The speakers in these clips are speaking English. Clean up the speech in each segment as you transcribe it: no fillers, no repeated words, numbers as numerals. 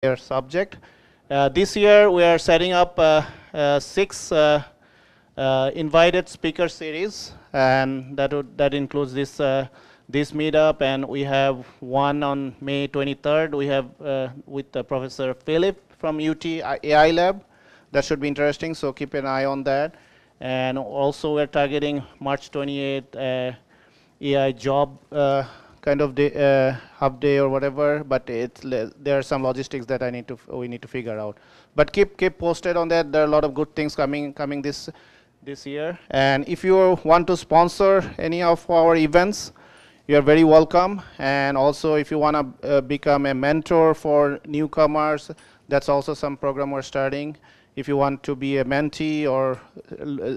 their subject. This year we are setting up 6 invited speaker series, and that includes this meetup, and we have one on May 23rd. We have with Professor Philip from UT AI Lab. That should be interesting, so keep an eye on that. And also we're targeting March 28th AI job kind of day, hub day or whatever, but there are some logistics that we need to figure out. But keep posted on that. There are a lot of good things coming this year. And if you want to sponsor any of our events, you are very welcome. And also, if you want to become a mentor for newcomers, that's also some program we're starting. If you want to be a mentee or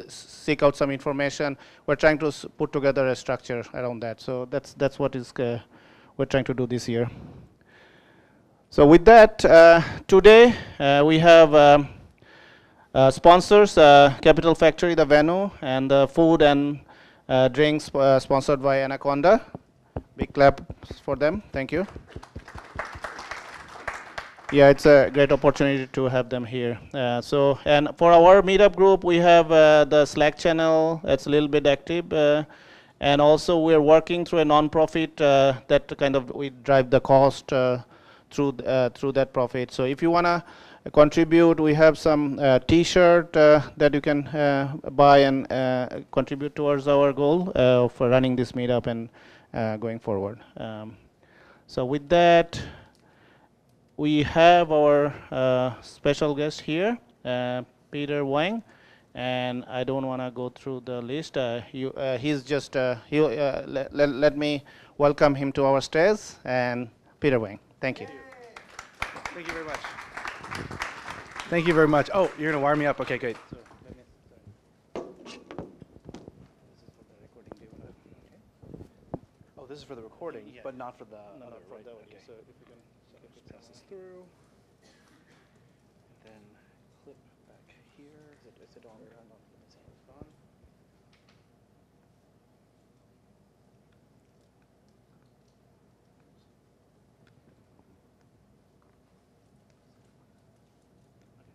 seek out some information, we're trying to put together a structure around that. So that's what we're trying to do this year. So with that, today we have sponsors, Capital Factory, the venue, and the food and drinks sponsored by Anaconda. Big clap for them. Thank you. Yeah, it's a great opportunity to have them here. And for our meetup group, we have the Slack channel. It's a little bit active. And also we're working through a nonprofit that kind of we drive the cost through that profit. So if you want to contribute, we have some T-shirt that you can buy and contribute towards our goal for running this meetup and going forward. So with that, we have our special guest here, Peter Wang, and I don't want to go through the list. He's just, let me welcome him to our stage, and Peter Wang. Thank you. Thank you very much. Thank you very much. Oh, you're going to wire me up? Okay, great. Oh, this is for the recording, yeah, but not for the other, right? Okay. So if we can pass this through, and then clip back here. Is it on? It's on.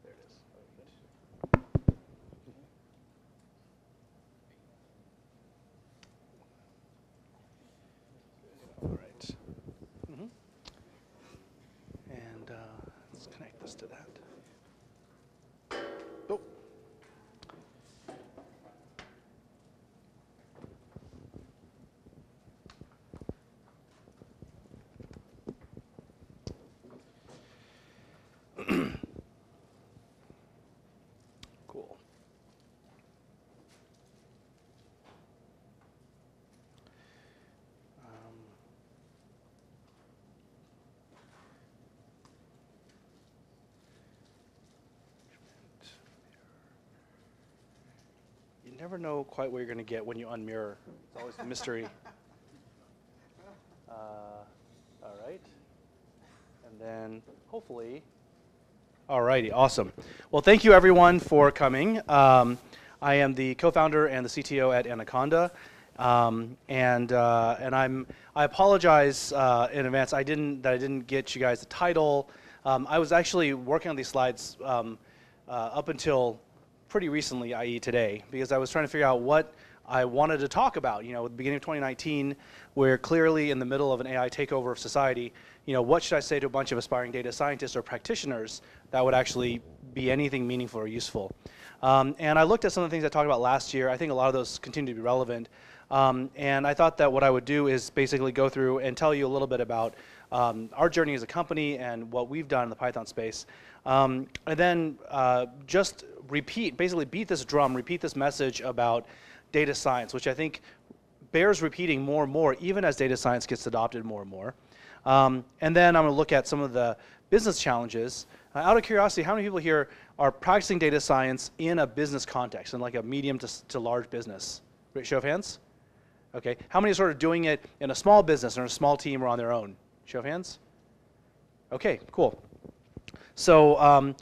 There it is. All right. And let's connect this to that. Oh. Cool. You never know quite what you're going to get when you unmirror. It's always a mystery. All right. And then hopefully. All righty, awesome. Well, thank you everyone for coming. I am the co-founder and the CTO at Anaconda. I apologize in advance. I didn't get you guys the title. I was actually working on these slides up until pretty recently, i.e. today, because I was trying to figure out what I wanted to talk about. You know, at the beginning of 2019, we're clearly in the middle of an AI takeover of society. You know, what should I say to a bunch of aspiring data scientists or practitioners that would actually be anything meaningful or useful? And I looked at some of the things I talked about last year. I think a lot of those continue to be relevant. And I thought that what I would do is basically go through and tell you a little bit about our journey as a company and what we've done in the Python space. And then just basically beat this drum, repeat this message about data science, which I think bears repeating more and more, even as data science gets adopted more and more. And then I'm going to look at some of the business challenges. Out of curiosity, how many people here are practicing data science in a business context, in like a medium to large business? Show of hands? Okay. How many are sort of doing it in a small business or in a small team or on their own? Show of hands? Okay, cool. So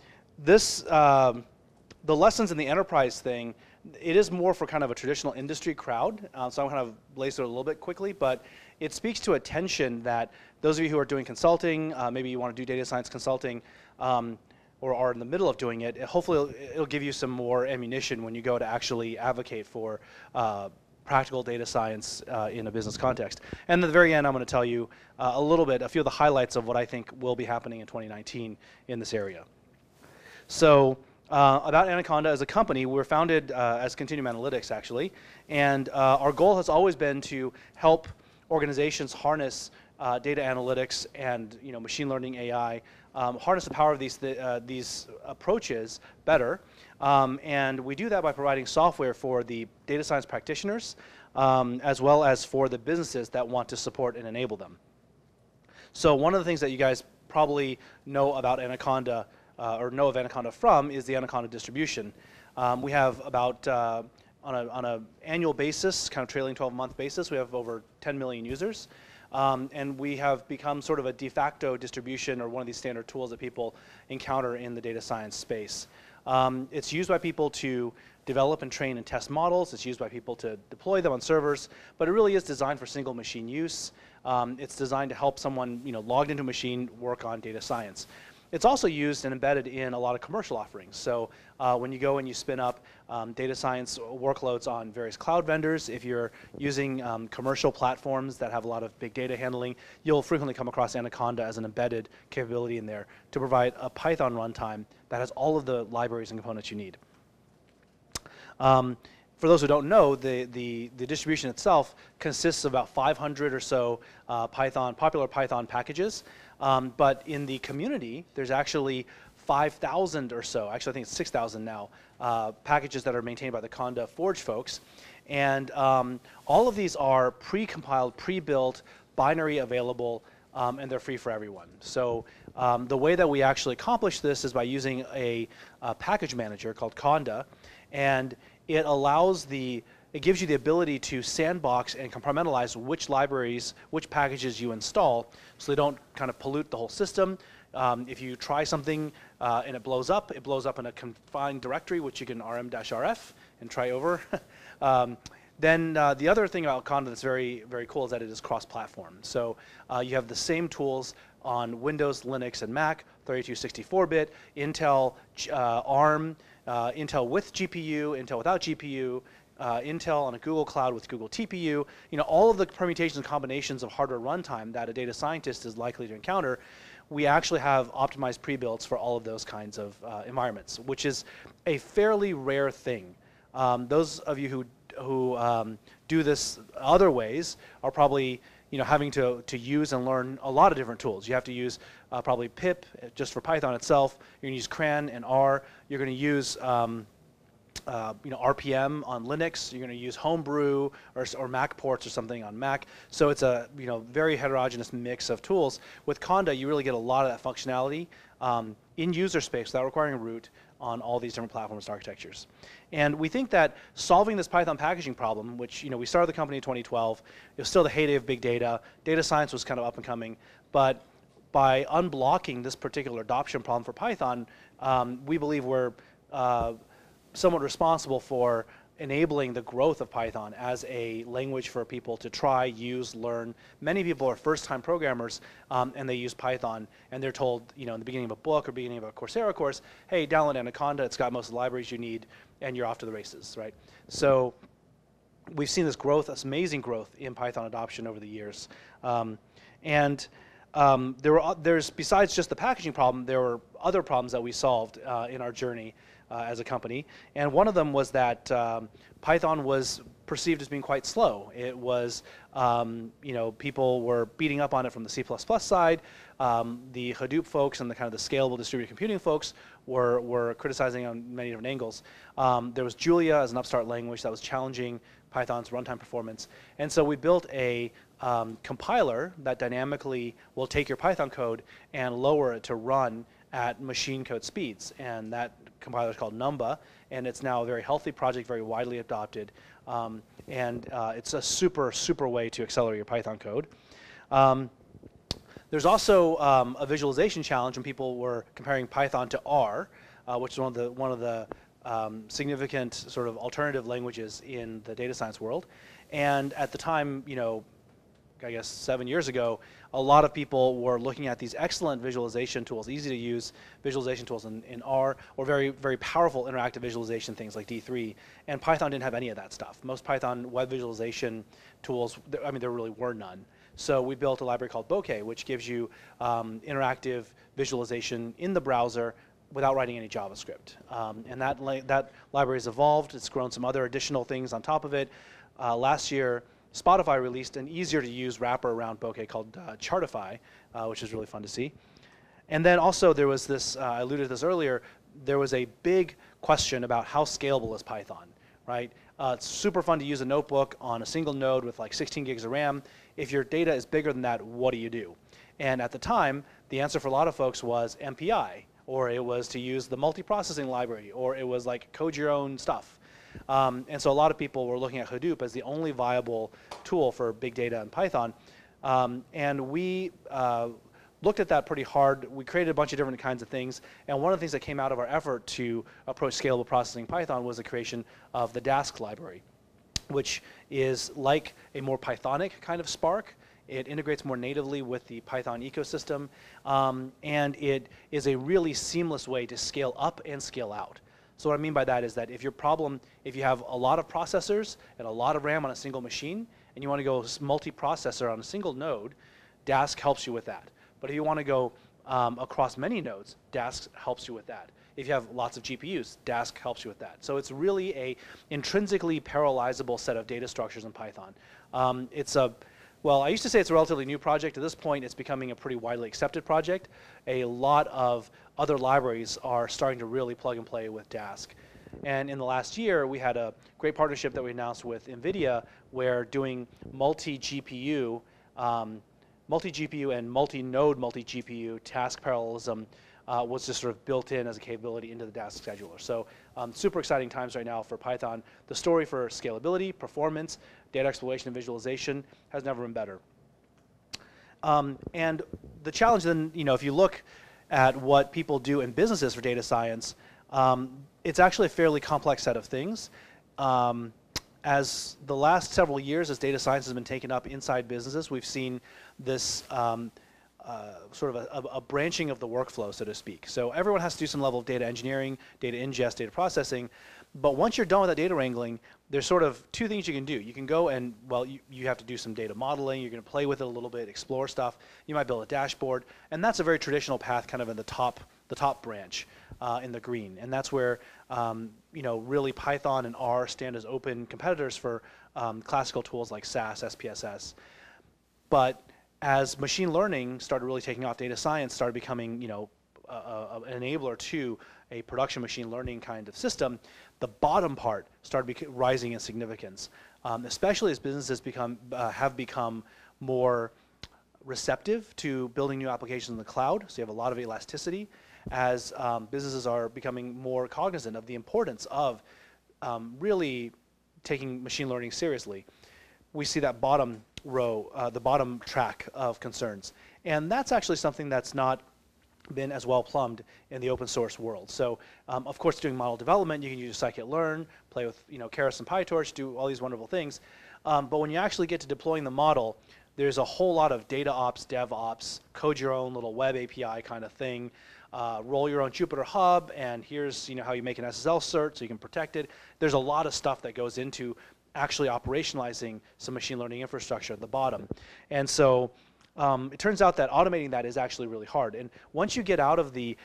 the lessons in the enterprise thing, it is more for kind of a traditional industry crowd. So I'm kind of lace it a little bit quickly, but it speaks to a tension that those of you who are doing consulting, maybe you want to do data science consulting, or are in the middle of doing it, hopefully it'll give you some more ammunition when you go to actually advocate for practical data science in a business context. And at the very end, I'm going to tell you a few of the highlights of what I think will be happening in 2019 in this area. So about Anaconda as a company, we're founded as Continuum Analytics, actually, and our goal has always been to help organizations harness data analytics and machine learning, AI, harness the power of these approaches better. And we do that by providing software for the data science practitioners, as well as for the businesses that want to support and enable them. So one of the things that you guys probably know about Anaconda, or know of Anaconda from, is the Anaconda distribution. We have about, on an annual basis, kind of trailing 12-month basis, we have over 10 million users. And we have become sort of a de facto distribution, or one of these standard tools that people encounter in the data science space. It's used by people to develop and train and test models. It's used by people to deploy them on servers, but it really is designed for single machine use. It's designed to help someone logged into a machine work on data science. It's also used and embedded in a lot of commercial offerings. So when you go and you spin up data science workloads on various cloud vendors, if you're using commercial platforms that have a lot of big data handling, you'll frequently come across Anaconda as an embedded capability in there to provide a Python runtime that has all of the libraries and components you need. For those who don't know, the distribution itself consists of about 500 or so popular Python packages. But in the community, there's actually 5,000 or so, actually I think it's 6,000 now, packages that are maintained by the Conda Forge folks. And all of these are pre-compiled, pre-built, binary available, and they're free for everyone. So the way that we actually accomplish this is by using a package manager called Conda, and it gives you the ability to sandbox and compartmentalize which libraries, which packages you install, so they don't kind of pollute the whole system. If you try something and it blows up in a confined directory, which you can rm-rf and try over. Then the other thing about Conda that's very, very cool is that it is cross-platform. So you have the same tools on Windows, Linux, and Mac, 3264-bit, Intel, ARM, Intel with GPU, Intel without GPU, Intel on a Google Cloud with Google TPU, all of the permutations and combinations of hardware runtime that a data scientist is likely to encounter, we actually have optimized pre-builds for all of those kinds of environments, which is a fairly rare thing. Those of you who do this other ways are probably having to use and learn a lot of different tools. You have to use probably pip just for Python itself. You're going to use cran and R. You're going to use RPM on Linux. You're going to use Homebrew or Mac ports or something on Mac. So it's a very heterogeneous mix of tools. With Conda, you really get a lot of that functionality in user space without requiring a root on all these different platforms and architectures. And we think that solving this Python packaging problem, which we started the company in 2012, it was still the heyday of big data. Data science was kind of up and coming, but by unblocking this particular adoption problem for Python, we believe we're somewhat responsible for enabling the growth of Python as a language for people to try, use, learn. Many people are first-time programmers, and they use Python, and they're told, in the beginning of a book or beginning of a Coursera course, hey, download Anaconda, it's got most of the libraries you need, and you're off to the races, right? So we've seen this growth, this amazing growth in Python adoption over the years. There's besides just the packaging problem, there were other problems that we solved in our journey as a company, and one of them was that Python was perceived as being quite slow. It was, people were beating up on it from the C++ side. The Hadoop folks and the kind of the scalable distributed computing folks were criticizing on many different angles. There was Julia as an upstart language that was challenging Python's runtime performance, and so we built a compiler that dynamically will take your Python code and lower it to run at machine code speeds, and that compiler is called Numba, and it's now a very healthy project, very widely adopted, and it's a super way to accelerate your Python code. There's also a visualization challenge when people were comparing Python to R, which is one of the significant sort of alternative languages in the data science world, and at the time, I guess 7 years ago, a lot of people were looking at these excellent visualization tools, easy to use visualization tools in R, or very, very powerful interactive visualization things like D3, and Python didn't have any of that stuff. Most Python web visualization tools, I mean, there really were none. So we built a library called Bokeh, which gives you interactive visualization in the browser without writing any JavaScript. And that library has evolved. It's grown some other additional things on top of it. Last year, Spotify released an easier to use wrapper around Bokeh called Chartify, which is really fun to see. And then also there was this, I alluded to this earlier, there was a big question about how scalable is Python, right? It's super fun to use a notebook on a single node with like 16 gigs of RAM. If your data is bigger than that, what do you do? And at the time, the answer for a lot of folks was MPI, or it was to use the multiprocessing library, or it was like code your own stuff. And so a lot of people were looking at Hadoop as the only viable tool for big data in Python. And we looked at that pretty hard. We created a bunch of different kinds of things. And one of the things that came out of our effort to approach scalable processing in Python was the creation of the Dask library, which is like a more Pythonic kind of Spark. It integrates more natively with the Python ecosystem. And it is a really seamless way to scale up and scale out. So what I mean by that is that if you have a lot of processors and a lot of RAM on a single machine, and you want to go multi-processor on a single node, Dask helps you with that. But if you want to go across many nodes, Dask helps you with that. If you have lots of GPUs, Dask helps you with that. So it's really a intrinsically parallelizable set of data structures in Python. Well, I used to say it's a relatively new project. At this point, it's becoming a pretty widely accepted project. A lot of other libraries are starting to really plug and play with Dask. And in the last year, we had a great partnership that we announced with NVIDIA, where doing multi-GPU and multi-node multi-GPU task parallelism was just sort of built in as a capability into the Dask scheduler. So super exciting times right now for Python. The story for scalability, performance, data exploration, and visualization has never been better. And the challenge then, if you look at what people do in businesses for data science, it's actually a fairly complex set of things. As the last several years, as data science has been taken up inside businesses, we've seen this sort of a branching of the workflow, so to speak. So everyone has to do some level of data engineering, data ingest, data processing. But once you're done with that data wrangling, there's sort of two things you can do. You can go and, well, you have to do some data modeling. You're going to play with it a little bit, explore stuff. You might build a dashboard. And that's a very traditional path kind of in the top branch in the green. And that's where, really Python and R stand as open competitors for classical tools like SAS, SPSS. But as machine learning started really taking off, data science started becoming, an enabler to a production machine learning kind of system, the bottom part started rising in significance, especially as businesses have become more receptive to building new applications in the cloud. So you have a lot of elasticity as businesses are becoming more cognizant of the importance of really taking machine learning seriously. We see that bottom row, the bottom track of concerns. And that's actually something that's not been as well plumbed in the open source world. So of course, doing model development, you can use scikit-learn, play with Keras and PyTorch, do all these wonderful things. But when you actually get to deploying the model, there's a whole lot of data ops, dev ops, code your own little web API kind of thing, roll your own Jupyter Hub, and here's how you make an SSL cert so you can protect it. There's a lot of stuff that goes into actually operationalizing some machine learning infrastructure at the bottom. And so it turns out that automating that is actually really hard. And once you get out of the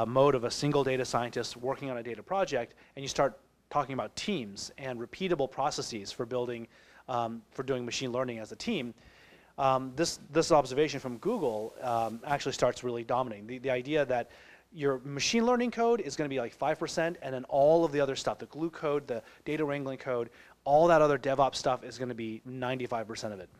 mode of a single data scientist working on a data project, and you start talking about teams and repeatable processes for building, for doing machine learning as a team, this observation from Google actually starts really dominating. The idea that your machine learning code is going to be like 5%, and then all of the other stuff, the glue code, the data wrangling code, all that other DevOps stuff is going to be 95% of it.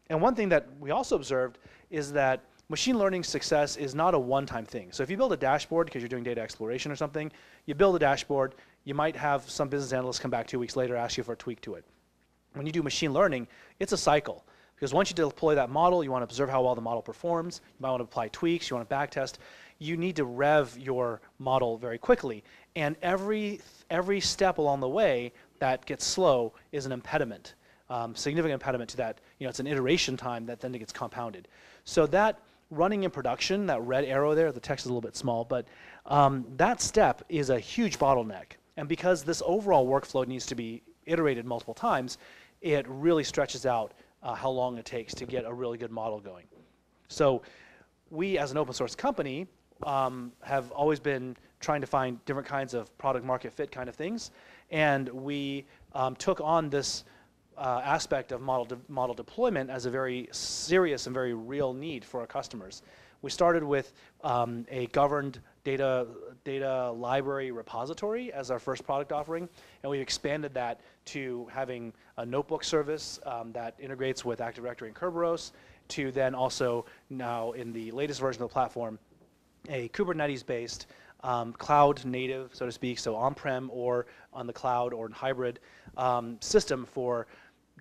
And one thing that we also observed is that machine learning success is not a one-time thing. So if you build a dashboard because you're doing data exploration or something, you build a dashboard, you might have some business analysts come back 2 weeks later, ask you for a tweak to it. When you do machine learning, it's a cycle. Because once you deploy that model, you want to observe how well the model performs. You might want to apply tweaks. You want to backtest. You need to rev your model very quickly. And every step along the way that gets slow is an impediment. significant impediment to that. It's an iteration time that then it gets compounded. So that running in production, that red arrow there, the text is a little bit small, but that step is a huge bottleneck. And because this overall workflow needs to be iterated multiple times, it really stretches out how long it takes to get a really good model going. So we, as an open source company, have always been trying to find different kinds of product market fit kind of things. And we took on this aspect of model deployment as a very serious and very real need for our customers. We started with a governed data library repository as our first product offering, and we've expanded that to having a notebook service that integrates with Active Directory and Kerberos, to then also now in the latest version of the platform, a Kubernetes-based cloud native, so to speak, so on-prem or on the cloud or in hybrid system for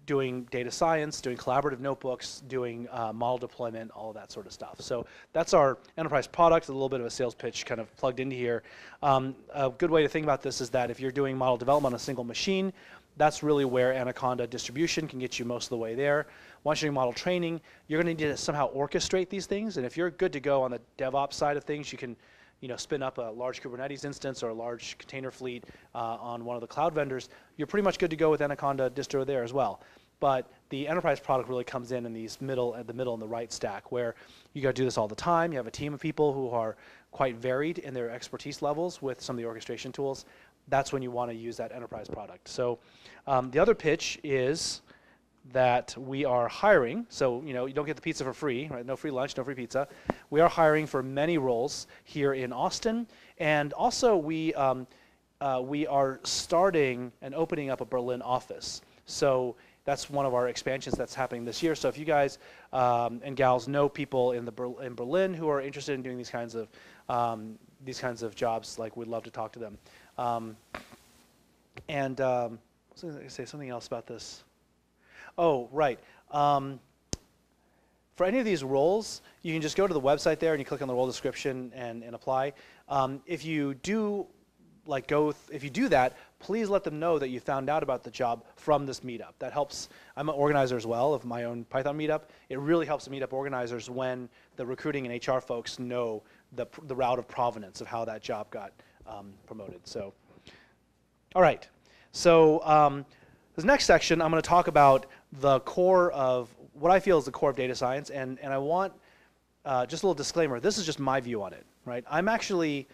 doing data science, doing collaborative notebooks, doing model deployment, all of that sort of stuff. So that's our enterprise product, a little bit of a sales pitch kind of plugged into here. A good way to think about this is that if you're doing model development on a single machine, that's really where Anaconda distribution can get you most of the way there. Once you're doing model training, you're going to need to somehow orchestrate these things. And if you're good to go on the DevOps side of things, you can spin up a large Kubernetes instance or a large container fleet on one of the cloud vendors. You're pretty much good to go with Anaconda distro there as well. But the enterprise product really comes in these the middle and the right stack, where you got to do this all the time. You have a team of people who are quite varied in their expertise levels with some of the orchestration tools. That's when you want to use that enterprise product. So the other pitch is that we are hiring. So you don't get the pizza for free, right? No free lunch, no free pizza. We are hiring for many roles here in Austin, and also we are starting and opening up a Berlin office. So that's one of our expansions that's happening this year. So if you guys and gals know people in Berlin who are interested in doing these kinds of jobs, like we'd love to talk to them. And I was going to say something else about this. Oh, right. For any of these roles, you can just go to the website there and you click on the role description and apply. If you do if you do that, please let them know that you found out about the job from this meetup. That helps. I'm an organizer as well of my own Python meetup. It really helps the meetup organizers when the recruiting and HR folks know the route of provenance of how that job got promoted. So, all right. So this next section, I'm going to talk about the core of what I feel is the core of data science, and I want just a little disclaimer. This is just my view on it, right? I'm actually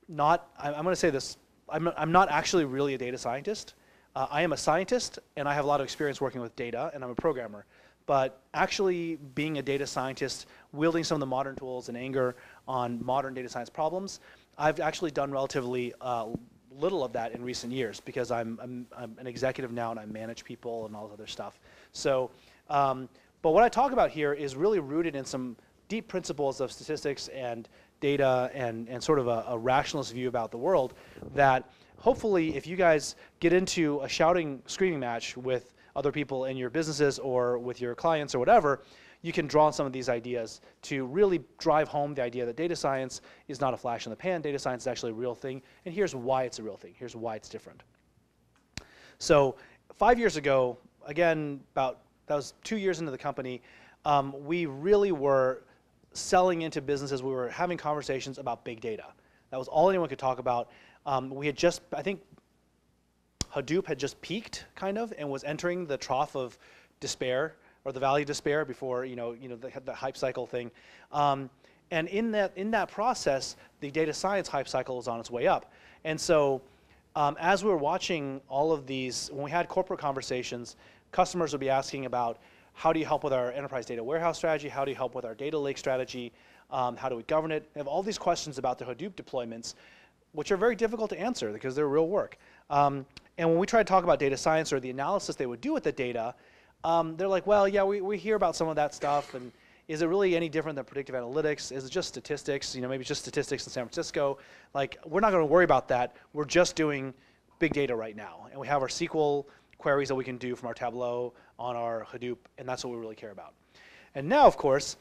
not. I'm going to say this. I'm not actually really a data scientist. I am a scientist, and I have a lot of experience working with data, and I'm a programmer. But actually being a data scientist, wielding some of the modern tools and anger on modern data science problems, I've actually done relatively little of that in recent years because I'm an executive now and I manage people and all this other stuff. So, but what I talk about here is really rooted in some deep principles of statistics and data and sort of a rationalist view about the world that hopefully if you guys get into a shouting, screaming match with other people in your businesses or with your clients or whatever, you can draw on some of these ideas to really drive home the idea that data science is not a flash in the pan. Data science is actually a real thing, and here's why it's a real thing. Here's why it's different. So 5 years ago, again, that was 2 years into the company, we really were selling into businesses. We were having conversations about big data. That was all anyone could talk about. We had just, I think, Hadoop had just peaked, kind of, and was entering the trough of despair, or the valley of despair before the hype cycle thing. And in that process, the data science hype cycle was on its way up. And so as we were watching all of these, when we had corporate conversations, customers would be asking about how do you help with our enterprise data warehouse strategy? How do you help with our data lake strategy? How do we govern it? They have all these questions about the Hadoop deployments, which are very difficult to answer because they're real work. And when we try to talk about data science or the analysis they would do with the data, they're like, well, yeah, we hear about some of that stuff, and is it really any different than predictive analytics? Is it just statistics? Maybe it's just statistics in San Francisco. Like, we're not going to worry about that. We're just doing big data right now, and we have our SQL queries that we can do from our Tableau on our Hadoop, and that's what we really care about. And now, of course,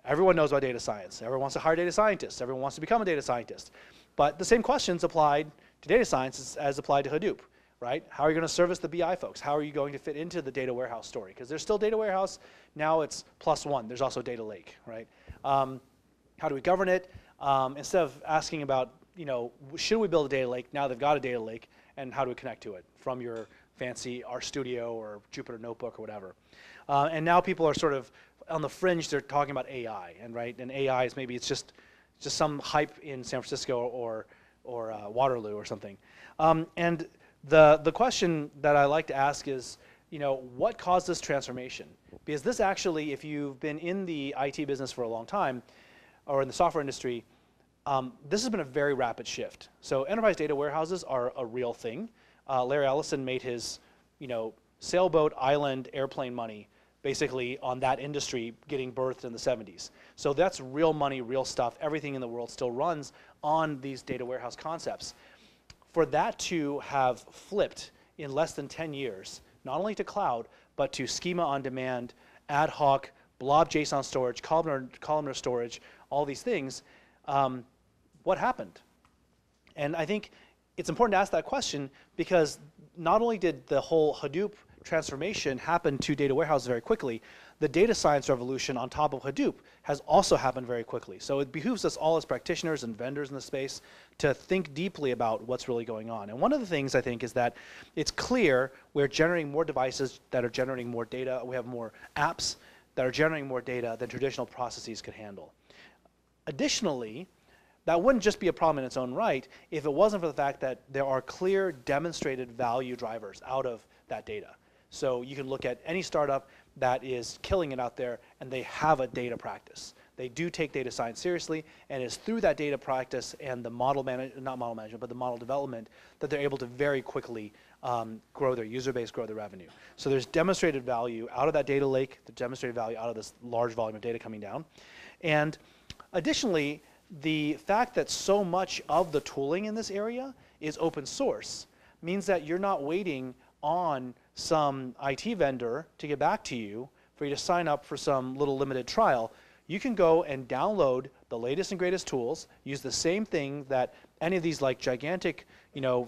everyone knows about data science. Everyone wants to hire data scientists. Everyone wants to become a data scientist. But the same questions applied to data science as applied to Hadoop. right? How are you going to service the BI folks? How are you going to fit into the data warehouse story? Because there's still data warehouse. Now it's +1. There's also data lake, right? How do we govern it? Instead of asking about, should we build a data lake? Now they've got a data lake, and how do we connect to it from your fancy RStudio or Jupyter Notebook or whatever? And now people are sort of on the fringe. They're talking about AI, and AI is maybe it's just some hype in San Francisco or Waterloo or something. And the question that I like to ask is, what caused this transformation? Because this actually, if you've been in the IT business for a long time, or in the software industry, this has been a very rapid shift. So enterprise data warehouses are a real thing. Larry Ellison made his, sailboat, island, airplane money basically on that industry getting birthed in the 70s. So that's real money, real stuff. Everything in the world still runs on these data warehouse concepts. For that to have flipped in less than 10 years, not only to cloud, but to schema on demand, ad hoc, blob JSON storage, columnar storage, all these things, what happened? And I think it's important to ask that question because not only did the whole Hadoop transformation happen to data warehouses very quickly, the data science revolution on top of Hadoop has also happened very quickly. So it behooves us all as practitioners and vendors in the space to think deeply about what's really going on. And one of the things I think is that it's clear we're generating more devices that are generating more data. We have more apps that are generating more data than traditional processes could handle. Additionally, that wouldn't just be a problem in its own right if it wasn't for the fact that there are clear demonstrated value drivers out of that data. So you can look at any startup that is killing it out there and they have a data practice. They do take data science seriously, and it's through that data practice and the model management, not model management, but the model development that they're able to very quickly grow their user base, grow their revenue. So there's demonstrated value out of that data lake, the demonstrated value out of this large volume of data coming down. And additionally, the fact that so much of the tooling in this area is open source means that you're not waiting on some IT vendor to get back to you for you to sign up for some little limited trial. You can go and download the latest and greatest tools, use the same thing that any of these like gigantic,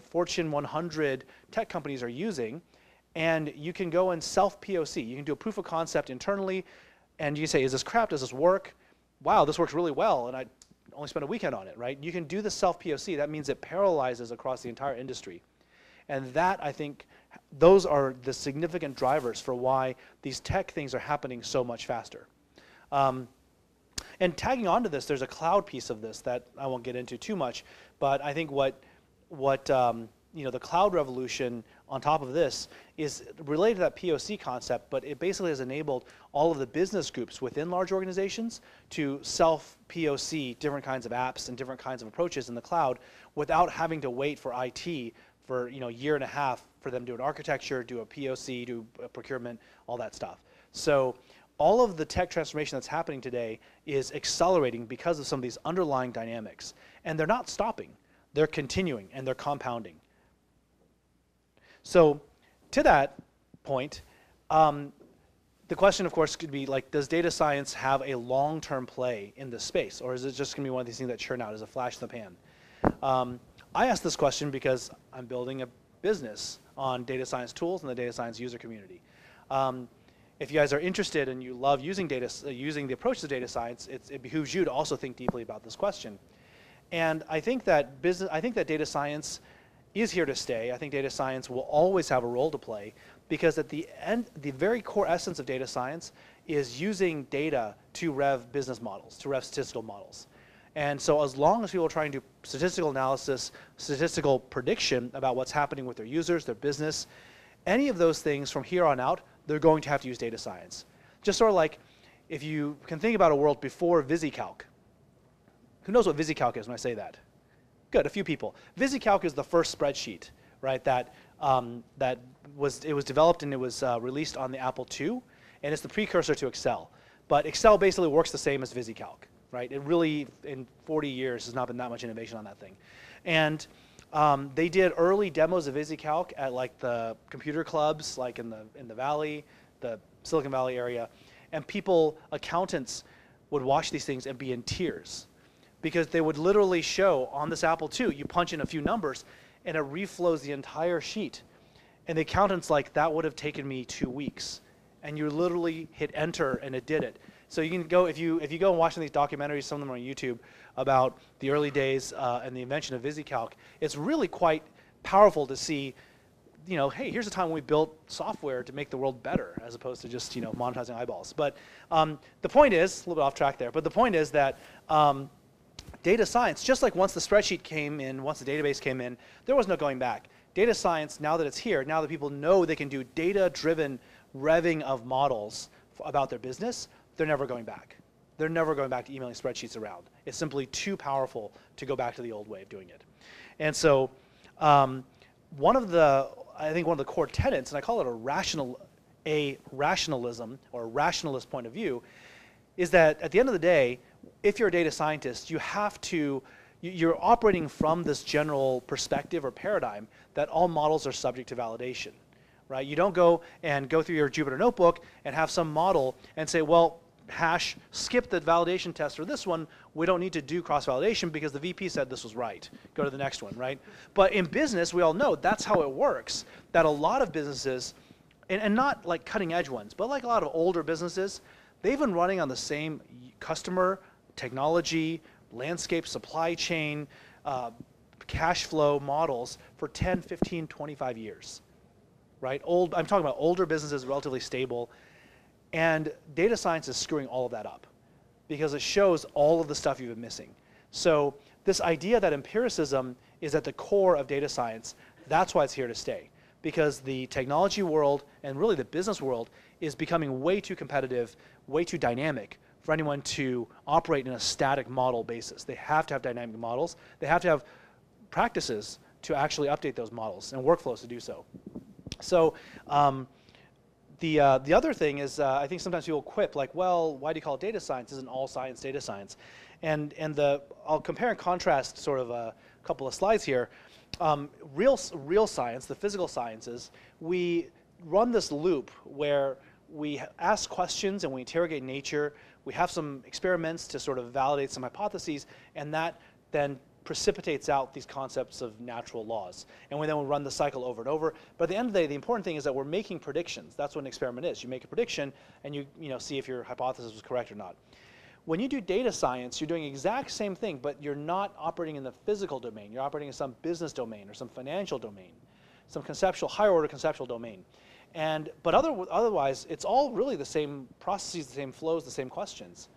Fortune 100 tech companies are using, and you can go and self-POC. You can do a proof of concept internally, and you say, is this crap? Does this work? Wow, this works really well, and I only spent a weekend on it, right? You can do the self-POC. That means it parallelizes across the entire industry. And that, I think, those are the significant drivers for why these tech things are happening so much faster. And tagging onto this, there's a cloud piece of this that I won't get into too much, but I think what the cloud revolution on top of this is related to that POC concept, but it basically has enabled all of the business groups within large organizations to self-POC different kinds of apps and different kinds of approaches in the cloud without having to wait for IT for a year and a half for them to do an architecture, do a POC, do a procurement, all that stuff. So all of the tech transformation that's happening today is accelerating because of some of these underlying dynamics. And they're not stopping. They're continuing and they're compounding. So to that point, the question, of course, could be like, does data science have a long-term play in this space? Or is it just going to be one of these things that churn out as a flash in the pan? I ask this question because I'm building a business on data science tools and the data science user community. If you guys are interested and you love using the approach to data science, it behooves you to also think deeply about this question. And I think that data science is here to stay. I think data science will always have a role to play because at the end, the very core essence of data science is using data to rev business models, to rev statistical models. And so as long as people are trying to do statistical analysis, statistical prediction about what's happening with their users, their business, any of those things from here on out, they're going to have to use data science. Just sort of like if you can think about a world before VisiCalc. Who knows what VisiCalc is when I say that? Good, a few people. VisiCalc is the first spreadsheet, right? It was developed and it was released on the Apple II, and it's the precursor to Excel. But Excel basically works the same as VisiCalc, right? It really, in 40 years, has not been that much innovation on that thing. And they did early demos of VisiCalc at like the computer clubs, like in the Valley, the Silicon Valley area, and people, accountants, would watch these things and be in tears because they would literally show on this Apple II, you punch in a few numbers, and it reflows the entire sheet. And the accountant's like, that would have taken me 2 weeks. And you literally hit enter and it did it. So you can go, if you go and watch these documentaries, some of them are on YouTube, about the early days and the invention of VisiCalc, it's really quite powerful to see, hey, here's a time when we built software to make the world better, as opposed to just, monetizing eyeballs. But the point is, a little bit off track there, but the point is that data science, just like once the spreadsheet came in, once the database came in, there was no going back. Data science, now that it's here, now that people know they can do data-driven revving of models about their business, they're never going back. They're never going back to emailing spreadsheets around. It's simply too powerful to go back to the old way of doing it. And so I think one of the core tenets, and I call it a rationalism or a rationalist point of view, is that at the end of the day, if you're a data scientist, you're operating from this general perspective or paradigm that all models are subject to validation, right? You don't go through your Jupyter notebook and have some model and say, well, hash, skip the validation test for this one. We don't need to do cross-validation because the VP said this was right. Go to the next one, right? But in business, we all know that's how it works, that a lot of businesses, and not like cutting-edge ones, but like a lot of older businesses, they've been running on the same customer, technology, landscape, supply chain, cash flow models for 10, 15, 25 years, right? I'm talking about older businesses, relatively stable, and data science is screwing all of that up because it shows all of the stuff you've been missing. So this idea that empiricism is at the core of data science, that's why it's here to stay, because the technology world and really the business world is becoming way too competitive, way too dynamic for anyone to operate in a static model basis. They have to have dynamic models. They have to have practices to actually update those models and workflows to do so. So the other thing is I think sometimes people quip like, well, why do you call it data science? Isn't all science data science? And I'll compare and contrast sort of a couple of slides here. Real science, the physical sciences, we run this loop where we ask questions and we interrogate nature. We have some experiments to sort of validate some hypotheses, and that then precipitates out these concepts of natural laws. And we then will run the cycle over and over. But at the end of the day, the important thing is that we're making predictions. That's what an experiment is. You make a prediction, and you see if your hypothesis was correct or not. When you do data science, you're doing the exact same thing, but you're not operating in the physical domain. You're operating in some business domain or some financial domain, some conceptual, higher order conceptual domain. But otherwise, it's all really the same processes, the same flows, the same questions.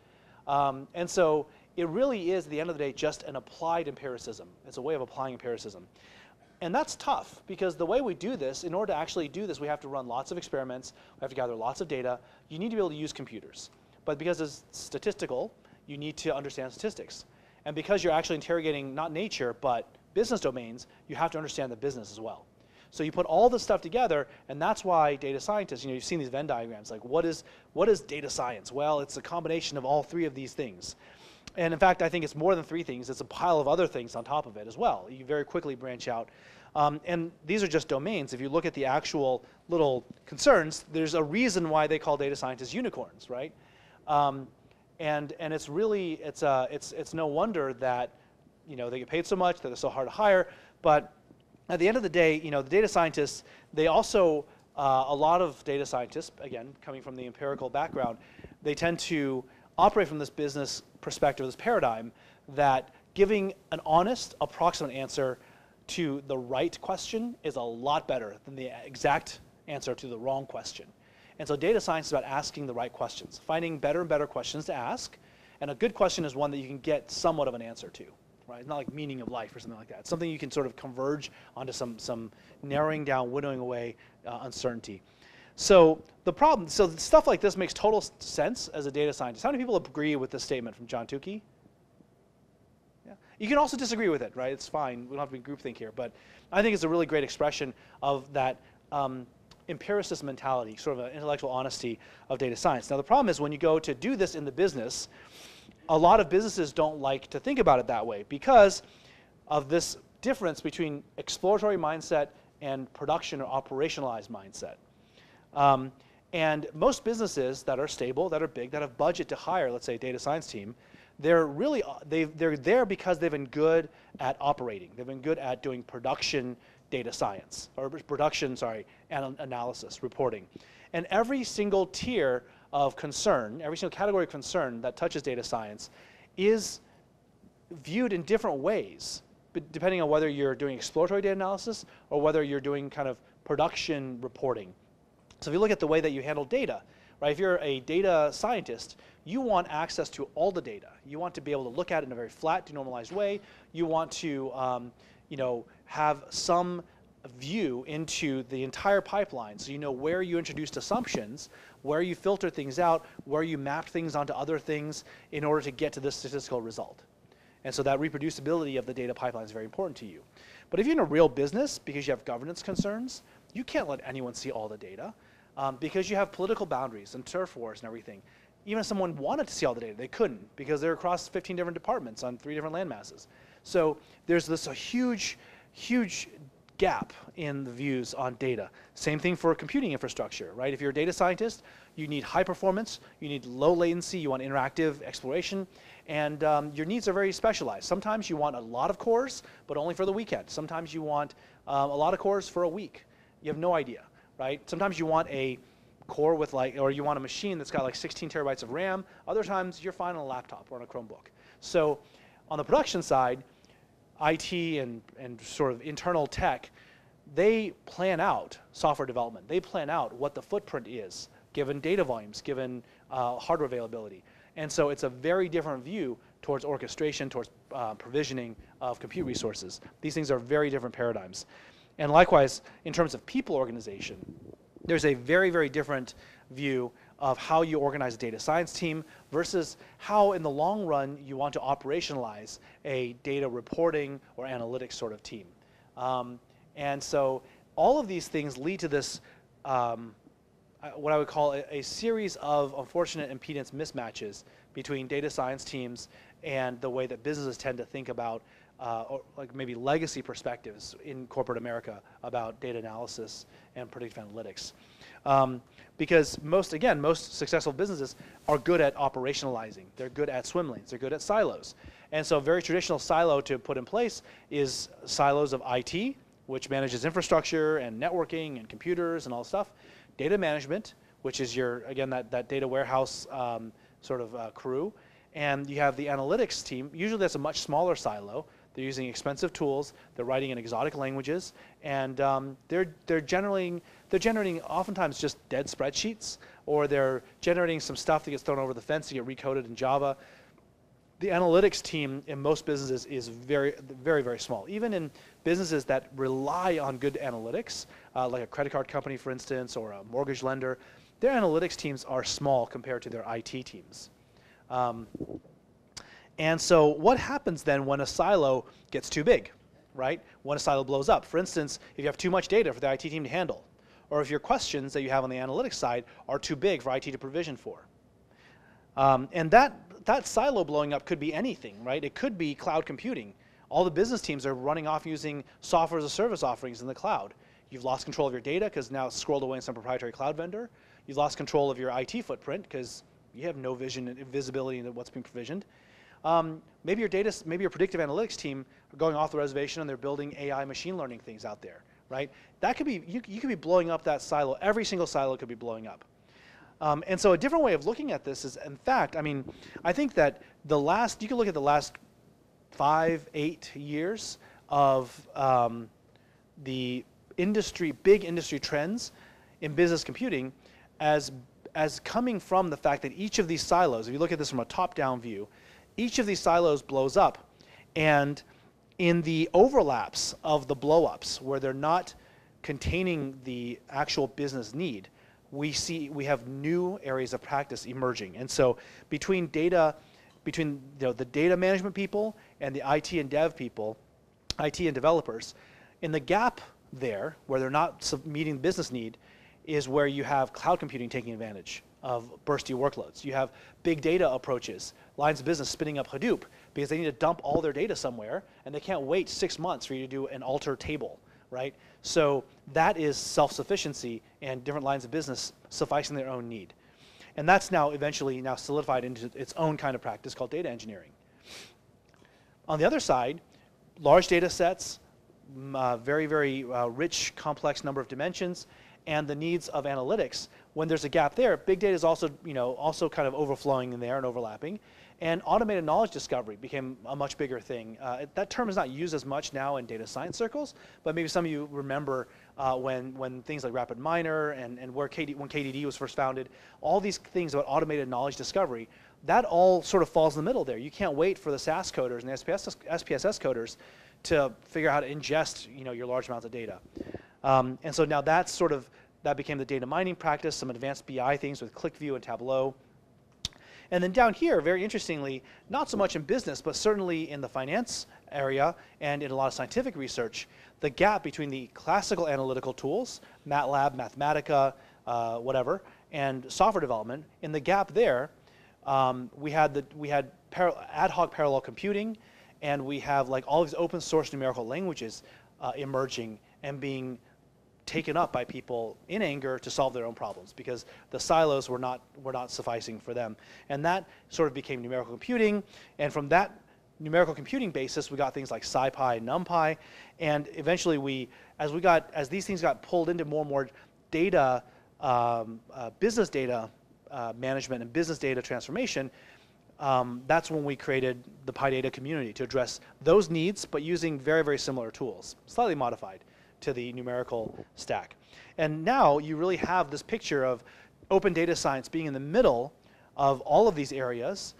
And so it really is, at the end of the day, just an applied empiricism. It's a way of applying empiricism. And that's tough, because the way we do this, in order to actually do this, we have to run lots of experiments. We have to gather lots of data. You need to be able to use computers. But because it's statistical, you need to understand statistics. And because you're actually interrogating not nature, but business domains, you have to understand the business as well. So you put all this stuff together, and that's why data scientists, you've seen these Venn diagrams, like what is data science? Well, it's a combination of all three of these things. And in fact, I think it's more than three things. It's a pile of other things on top of it as well. You very quickly branch out. And these are just domains. If you look at the actual little concerns, there's a reason why they call data scientists unicorns, right? And it's really, it's no wonder that they get paid so much, that they're so hard to hire. But at the end of the day, the data scientists, they also, a lot of data scientists, again, coming from the empirical background, they tend to operate from this business perspective, this paradigm, that giving an honest, approximate answer to the right question is a lot better than the exact answer to the wrong question. And so data science is about asking the right questions, finding better and better questions to ask. And a good question is one that you can get somewhat of an answer to. Right? It's not like meaning of life or something like that. It's something you can sort of converge onto some narrowing down, winnowing away uncertainty. So stuff like this makes total sense as a data scientist. How many people agree with this statement from John Tukey? Yeah. You can also disagree with it, right? It's fine. We don't have to be groupthink here. But I think it's a really great expression of that empiricist mentality, sort of an intellectual honesty of data science. Now the problem is when you go to do this in the business, a lot of businesses don't like to think about it that way because of this difference between exploratory mindset and production or operationalized mindset. And most businesses that are stable, that are big, that have budget to hire, let's say, a data science team, they're there because they've been good at operating. They've been good at doing production data science, or production, sorry, analysis, reporting. And every single tier of concern, every single category of concern that touches data science is viewed in different ways, depending on whether you're doing exploratory data analysis or whether you're doing kind of production reporting. So if you look at the way that you handle data, right? If you're a data scientist, you want access to all the data. You want to be able to look at it in a very flat, denormalized way. You want to, have some view into the entire pipeline, so you know where you introduced assumptions, where you filter things out, where you map things onto other things in order to get to this statistical result. And so that reproducibility of the data pipeline is very important to you. But if you're in a real business, because you have governance concerns, you can't let anyone see all the data, because you have political boundaries and turf wars and everything. Even if someone wanted to see all the data, they couldn't, because they're across 15 different departments on 3 different land masses. So there's a huge gap in the views on data. Same thing for computing infrastructure, right? If you're a data scientist, you need high performance, you need low latency, you want interactive exploration, and your needs are very specialized. Sometimes you want a lot of cores, but only for the weekend. Sometimes you want a lot of cores for a week. You have no idea, right? Sometimes you want a core with or you want a machine that's got like 16 terabytes of RAM. Other times you're fine on a laptop or on a Chromebook. So on the production side, IT and sort of internal tech, they plan out software development. They plan out what the footprint is, given data volumes, given hardware availability. And so it's a very different view towards orchestration, towards provisioning of compute resources. These things are very different paradigms. And likewise, in terms of people organization, there's a very, very different view of how you organize a data science team versus how in the long run you want to operationalize a data reporting or analytics sort of team. And so all of these things lead to this, what I would call a series of unfortunate impedance mismatches between data science teams and the way that businesses tend to think about or like maybe legacy perspectives in corporate America about data analysis and predictive analytics. Because most successful businesses are good at operationalizing. They're good at swim lanes. They're good at silos. And so a very traditional silo to put in place is silos of IT, which manages infrastructure and networking and computers and all this stuff. Data management, which is that data warehouse crew. And you have the analytics team. Usually that's a much smaller silo. They're using expensive tools. They're writing in exotic languages, and they're generating oftentimes just dead spreadsheets, or they're generating some stuff that gets thrown over the fence to get recoded in Java. The analytics team in most businesses is very, very, very small. Even in businesses that rely on good analytics, like a credit card company, for instance, or a mortgage lender, their analytics teams are small compared to their IT teams. And so what happens then when a silo gets too big, right? When a silo blows up. For instance, if you have too much data for the IT team to handle, or if your questions that you have on the analytics side are too big for IT to provision for. And that silo blowing up could be anything, right? It could be cloud computing. All the business teams are running off using software as a service offerings in the cloud. You've lost control of your data because now it's scrolled away in some proprietary cloud vendor. You've lost control of your IT footprint because you have no visibility into what's being provisioned. Maybe your predictive analytics team are going off the reservation and they're building AI machine learning things out there, right? That could be, you could be blowing up that silo. Every single silo could be blowing up. And so a different way of looking at this is, in fact, I think that you can look at the last 5-8 years of the big industry trends in business computing as coming from the fact that each of these silos, if you look at this from a top-down view, each of these silos blows up, and in the overlaps of the blow-ups where they're not containing the actual business need, we have new areas of practice emerging. And so between the data management people and the IT and dev people, IT and developers, in the gap there where they're not meeting the business need is where you have cloud computing taking advantage of bursty workloads. You have big data approaches, lines of business spinning up Hadoop because they need to dump all their data somewhere and they can't wait 6 months for you to do an alter table, right? So that is self-sufficiency and different lines of business sufficing their own need. And that's now eventually solidified into its own kind of practice called data engineering. On the other side, large data sets, very, very rich, complex number of dimensions, and the needs of analytics. When there's a gap there, big data is also, also kind of overflowing in there and overlapping. And automated knowledge discovery became a much bigger thing. That term is not used as much now in data science circles, but maybe some of you remember when things like RapidMiner and when KDD was first founded, all these things about automated knowledge discovery, that all sort of falls in the middle there. You can't wait for the SAS coders and the SPSS coders to figure out how to ingest your large amounts of data. And so now that became the data mining practice, some advanced BI things with ClickView and Tableau. And then down here, very interestingly, not so much in business, but certainly in the finance area and in a lot of scientific research, the gap between the classical analytical tools, MATLAB, Mathematica, whatever, and software development, in the gap there, we had ad hoc parallel computing, and we have like all these open source numerical languages emerging and being taken up by people in anger to solve their own problems because the silos were not sufficing for them. And that sort of became numerical computing, and from that numerical computing basis, we got things like SciPy, NumPy, and eventually as these things got pulled into more and more data, business data management and business data transformation, that's when we created the PyData community to address those needs, but using very, very similar tools, slightly modified to the numerical stack. And now you really have this picture of open data science being in the middle of all of these areas.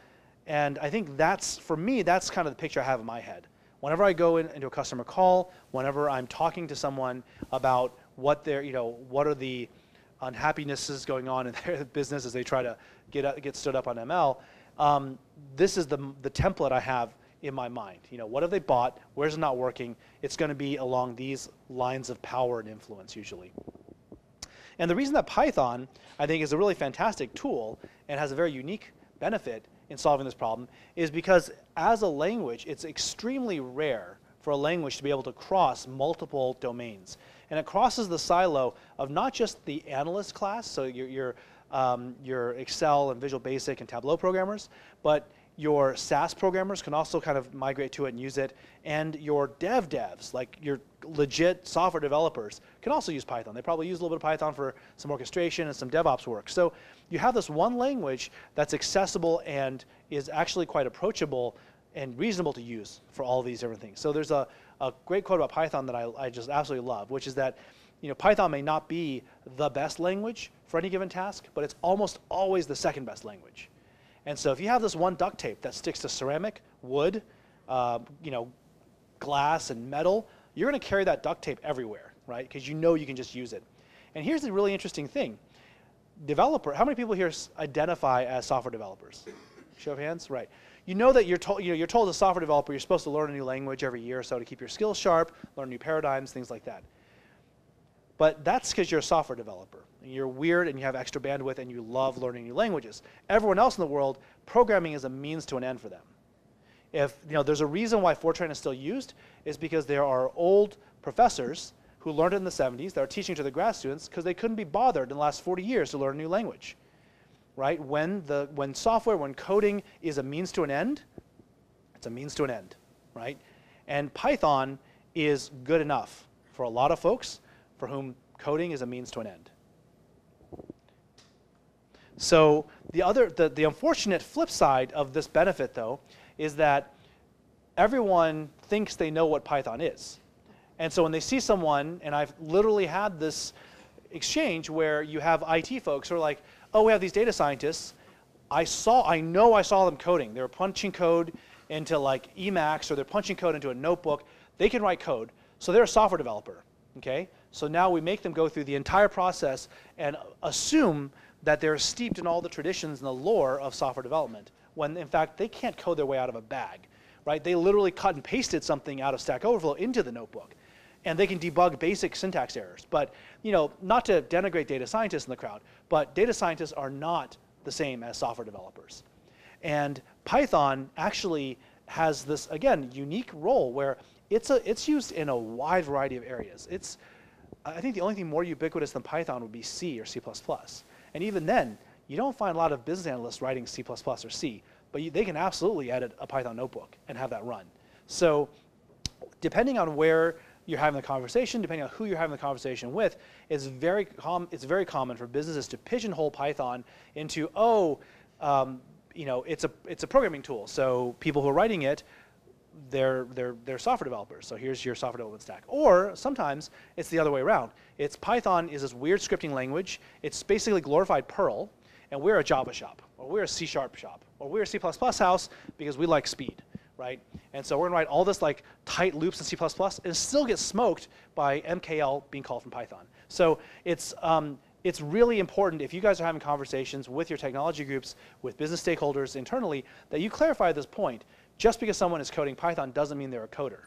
And I think for me, that's kind of the picture I have in my head. Whenever I go into a customer call, whenever I'm talking to someone about what are the unhappinesses going on in their business as they try to get stood up on ML, this is the template I have in my mind. What have they bought? Where's it not working? It's going to be along these lines of power and influence usually. And the reason that Python, I think, is a really fantastic tool and has a very unique benefit in solving this problem is because as a language, it's extremely rare for a language to be able to cross multiple domains. And it crosses the silo of not just the analyst class, so your Excel and Visual Basic and Tableau programmers, but your SAS programmers can also kind of migrate to it and use it, and your devs, like your legit software developers, can also use Python. They probably use a little bit of Python for some orchestration and some DevOps work. So you have this one language that's accessible and is actually quite approachable and reasonable to use for all of these different things. So there's a great quote about Python that I just absolutely love, which is that Python may not be the best language for any given task, but it's almost always the second best language. And so if you have this one duct tape that sticks to ceramic, wood, glass, and metal, you're going to carry that duct tape everywhere, right? Because you can just use it. And here's the really interesting thing. How many people here identify as software developers? Show of hands? Right. You know that you're told as a software developer you're supposed to learn a new language every year or so to keep your skills sharp, learn new paradigms, things like that. But that's because you're a software developer. And you're weird and you have extra bandwidth and you love learning new languages. Everyone else in the world, programming is a means to an end for them. If there's a reason why Fortran is still used, is because there are old professors who learned it in the 70s that are teaching to the grad students because they couldn't be bothered in the last 40 years to learn a new language. Right? When coding is a means to an end, it's a means to an end, right? And Python is good enough for a lot of folks for whom coding is a means to an end. So the unfortunate flip side of this benefit, though, is that everyone thinks they know what Python is. And so when they see someone, and I've literally had this exchange where you have IT folks who are like, oh, we have these data scientists. I know I saw them coding. They were punching code into like Emacs, or they're punching code into a notebook. They can write code. So they're a software developer. Okay? So now we make them go through the entire process and assume that they're steeped in all the traditions and the lore of software development, when in fact they can't code their way out of a bag. Right? They literally cut and pasted something out of Stack Overflow into the notebook. And they can debug basic syntax errors. But not to denigrate data scientists in the crowd, but data scientists are not the same as software developers. And Python actually has this, again, unique role where it's used in a wide variety of areas. I think the only thing more ubiquitous than Python would be C or C++. And even then, you don't find a lot of business analysts writing C++ or C, but they can absolutely edit a Python notebook and have that run. So depending on where you're having the conversation, depending on who you're having the conversation with, it's very common for businesses to pigeonhole Python into, it's a programming tool. So people who are writing it, they're software developers. So here's your software development stack. Or sometimes it's the other way around. It's Python is this weird scripting language. It's basically glorified Perl, and we're a Java shop, or we're a C# shop, or we're a C++ house because we like speed, right? And so we're gonna write all this like tight loops in C++ and still get smoked by MKL being called from Python. So it's really important if you guys are having conversations with your technology groups, with business stakeholders internally, that you clarify this point. Just because someone is coding Python doesn't mean they're a coder.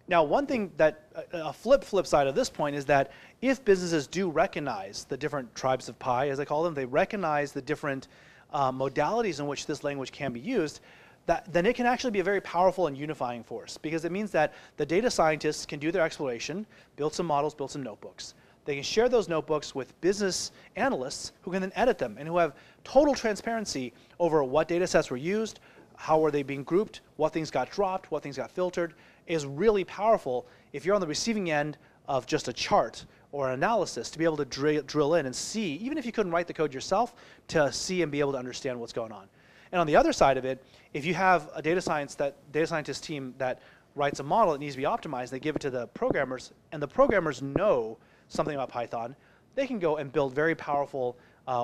Now, one thing that, a flip side of this point is that if businesses do recognize the different tribes of Pi, as I call them, they recognize the different modalities in which this language can be used, then it can actually be a very powerful and unifying force, because it means that the data scientists can do their exploration, build some models, build some notebooks. They can share those notebooks with business analysts who can then edit them and who have total transparency over what data sets were used, how were they being grouped, what things got dropped, what things got filtered. Is really powerful if you're on the receiving end of just a chart or an analysis to be able to drill in and see, even if you couldn't write the code yourself, to see and be able to understand what's going on. And on the other side of it, if you have a data scientist team that writes a model that needs to be optimized, they give it to the programmers, and the programmers know something about Python, they can go and build very powerful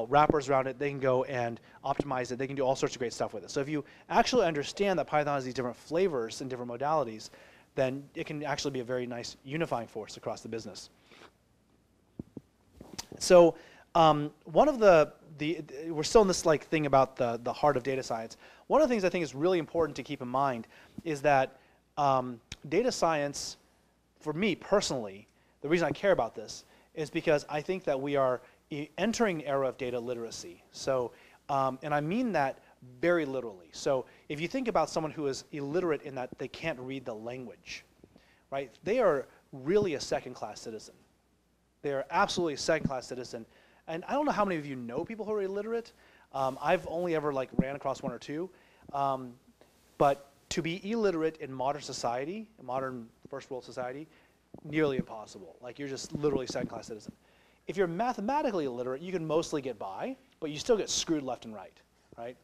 wrappers around it. They can go and optimize it. They can do all sorts of great stuff with it. So if you actually understand that Python has these different flavors and different modalities, then it can actually be a very nice unifying force across the business. So one of we're still in this like thing about the heart of data science. One of the things I think is really important to keep in mind is that data science, for me personally, the reason I care about this is because I think that we are entering an era of data literacy. So, and I mean that very literally. So if you think about someone who is illiterate in that they can't read the language, right? They are really a second-class citizen. They are absolutely a second-class citizen. And I don't know how many of you know people who are illiterate. I've only ever like ran across one or two. But to be illiterate in modern society, modern first world society, nearly impossible. Like you're just literally second-class citizen. If you're mathematically illiterate, you can mostly get by, but you still get screwed left and right?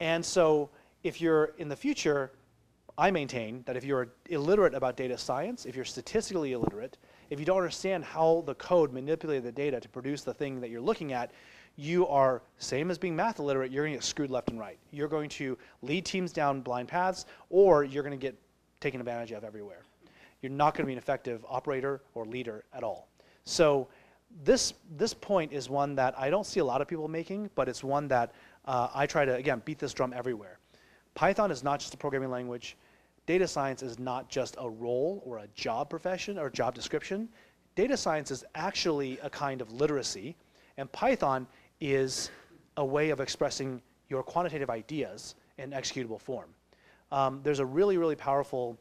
And so if you're in the future, I maintain that if you're illiterate about data science, if you're statistically illiterate, if you don't understand how the code manipulated the data to produce the thing that you're looking at, you are, same as being math illiterate, you're going to get screwed left and right. You're going to lead teams down blind paths, or you're going to get taken advantage of everywhere. You're not going to be an effective operator or leader at all. So this point is one that I don't see a lot of people making, but it's one that I try to, again, beat this drum everywhere. Python is not just a programming language. Data science is not just a role or a job profession or job description. Data science is actually a kind of literacy, and Python is a way of expressing your quantitative ideas in executable form. There's a really, really powerful,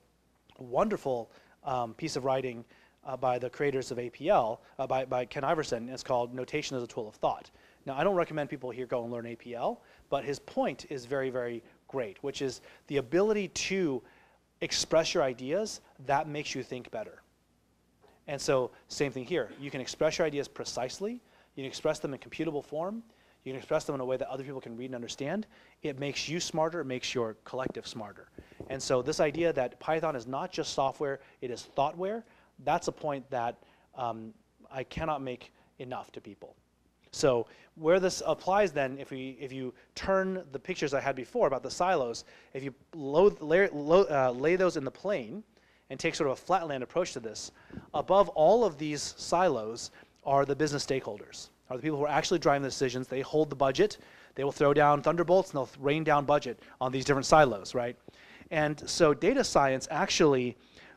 wonderful piece of writing by the creators of APL, by Ken Iverson. It's called Notation as a Tool of Thought. Now, I don't recommend people here go and learn APL, but his point is very, very great, which is the ability to express your ideas, that makes you think better. And so, same thing here. You can express your ideas precisely. You can express them in computable form. You can express them in a way that other people can read and understand. It makes you smarter. It makes your collective smarter. And so this idea that Python is not just software, it is thoughtware, that's a point that I cannot make enough to people. So where this applies then, if you turn the pictures I had before about the silos, if you lay those in the plane and take sort of a flatland approach to this, above all of these silos are the business stakeholders, are the people who are actually driving the decisions. They hold the budget. They will throw down thunderbolts and they'll rain down budget on these different silos, right? And so data science actually,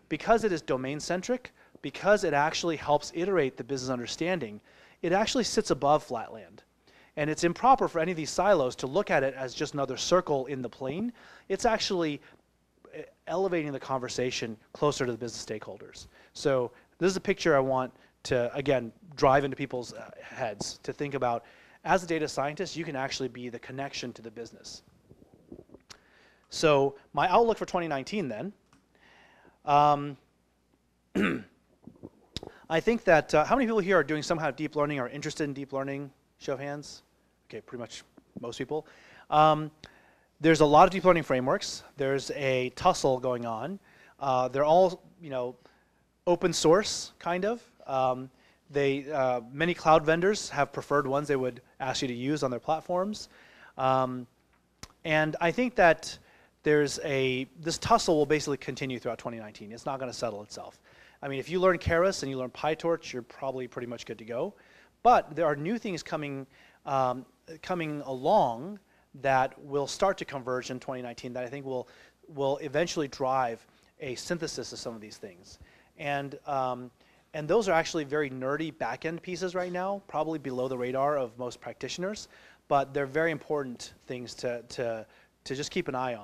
because it is domain-centric, because it actually helps iterate the business understanding, it actually sits above flatland. And it's improper for any of these silos to look at it as just another circle in the plane. It's actually elevating the conversation closer to the business stakeholders. So this is a picture I want to, again, drive into people's heads to think about. As a data scientist, you can actually be the connection to the business. So my outlook for 2019 then, Um, I think that, how many people here are doing some kind of deep learning or interested in deep learning? Show of hands. Okay, pretty much most people. There's a lot of deep learning frameworks. There's a tussle going on. They're all, open source, kind of. Many cloud vendors have preferred ones they would ask you to use on their platforms. And I think that this tussle will basically continue throughout 2019. It's not going to settle itself. I mean, if you learn Keras and you learn PyTorch, you're probably pretty much good to go. But there are new things coming along that will start to converge in 2019 that I think will eventually drive a synthesis of some of these things. And those are actually very nerdy back-end pieces right now, probably below the radar of most practitioners, but they're very important things to just keep an eye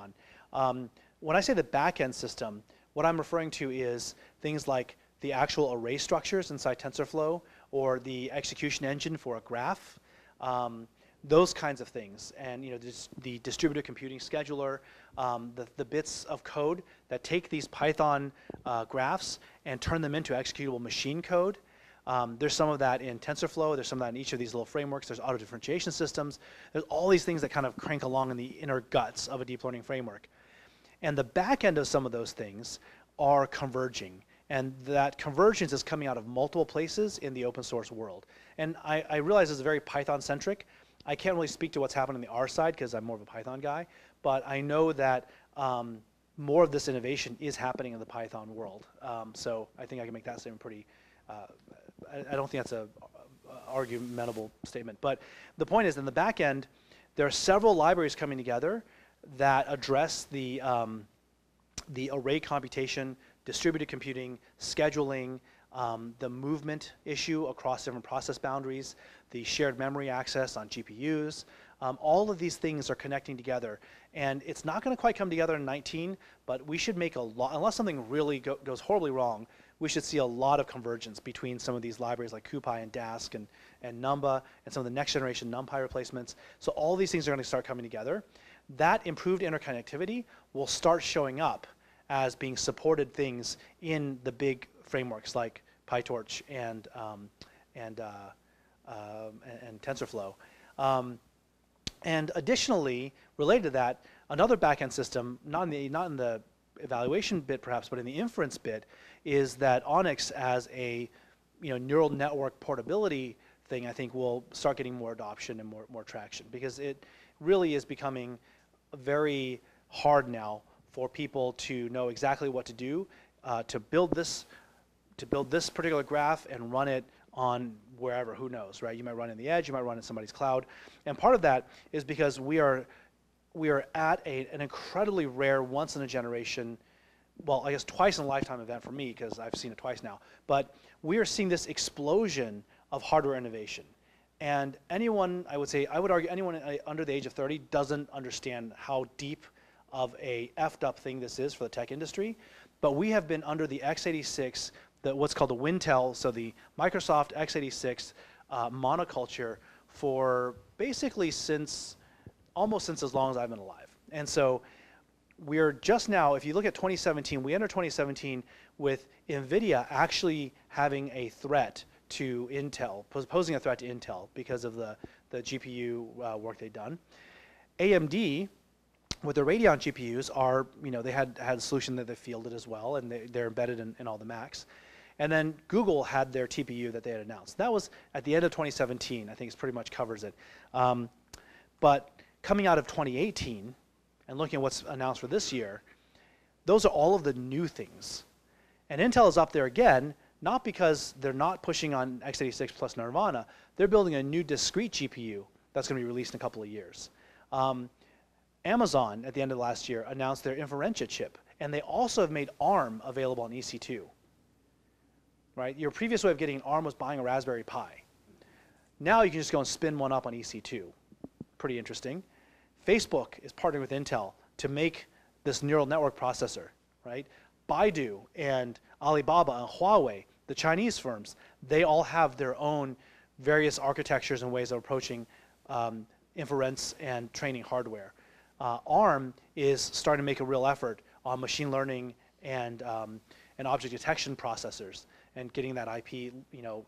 on. When I say the back-end system, what I'm referring to is things like the actual array structures inside TensorFlow or the execution engine for a graph, those kinds of things. And the distributed computing scheduler, the bits of code that take these Python graphs and turn them into executable machine code. There's some of that in TensorFlow. There's some of that in each of these little frameworks. There's auto differentiation systems. There's all these things that kind of crank along in the inner guts of a deep learning framework. And the back end of some of those things are converging. And that convergence is coming out of multiple places in the open source world. And I realize it's very Python-centric. I can't really speak to what's happening on the R side because I'm more of a Python guy. But I know that more of this innovation is happening in the Python world. So I think I can make that statement pretty, I don't think that's an argumentable statement. But the point is, in the back end, there are several libraries coming together that address the array computation, distributed computing, scheduling, the movement issue across different process boundaries, the shared memory access on GPUs. All of these things are connecting together. And it's not going to quite come together in 19, but we should make a lot, unless something really goes horribly wrong, we should see a lot of convergence between some of these libraries like CuPy and Dask and Numba and some of the next generation NumPy replacements. So all these things are going to start coming together. That improved interconnectivity will start showing up as being supported things in the big frameworks like PyTorch and TensorFlow. And additionally, related to that, another backend system, not in the evaluation bit perhaps, but in the inference bit, is that Onyx as a neural network portability thing, I think will start getting more adoption and more traction, because it really is becoming very hard now for people to know exactly what to do to build this particular graph and run it on wherever, who knows, right? You might run it in the edge, you might run it in somebody's cloud. And part of that is because we are at an incredibly rare, once in a generation, well, I guess twice in a lifetime event for me, because I've seen it twice now, but we are seeing this explosion of hardware innovation. And anyone, I would argue anyone under the age of 30 doesn't understand how deep of a effed up thing this is for the tech industry. But we have been under the x86, what's called the Wintel, so the Microsoft x86 monoculture for basically almost since as long as I've been alive. And so we're just now, if you look at 2017, we entered 2017 with NVIDIA actually having a threat to Intel, posing a threat to Intel because of the GPU work they'd done. AMD, with the Radeon GPUs, they had a solution that they fielded as well, and they're embedded in all the Macs. And then Google had their TPU that they had announced. That was at the end of 2017. I think it pretty much covers it. But coming out of 2018 and looking at what's announced for this year, those are all of the new things. And Intel is up there again, not because they're not pushing on x86 plus Nirvana. They're building a new discrete GPU that's going to be released in a couple of years. Amazon, at the end of last year, announced their Inferentia chip. And they also have made ARM available on EC2. Right? Your previous way of getting ARM was buying a Raspberry Pi. Now you can just go and spin one up on EC2. Pretty interesting. Facebook is partnering with Intel to make this neural network processor. Right? Baidu and Alibaba and Huawei, the Chinese firms, they all have their own various architectures and ways of approaching inference and training hardware. ARM is starting to make a real effort on machine learning and object detection processors and getting that IP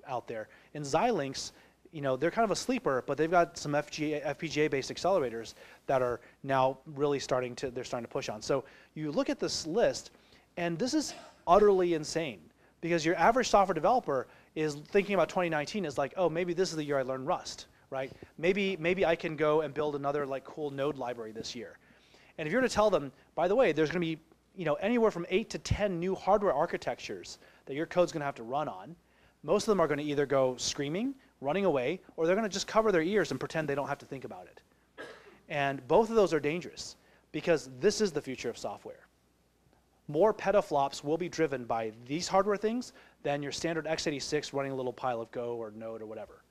out there. And Xilinx, they're kind of a sleeper, but they've got some FPGA-based accelerators that are now really starting to push on. So you look at this list, and this is utterly insane because your average software developer is thinking about 2019 as like, oh, maybe this is the year I learn Rust, right? Maybe I can go and build another like cool node library this year. And if you're to tell them, by the way, there's going to be anywhere from 8 to 10 new hardware architectures that your code's going to have to run on, most of them are going to either go screaming, running away, or they're going to just cover their ears and pretend they don't have to think about it. And both of those are dangerous because this is the future of software. More petaflops will be driven by these hardware things than your standard x86 running a little pile of Go or Node or whatever,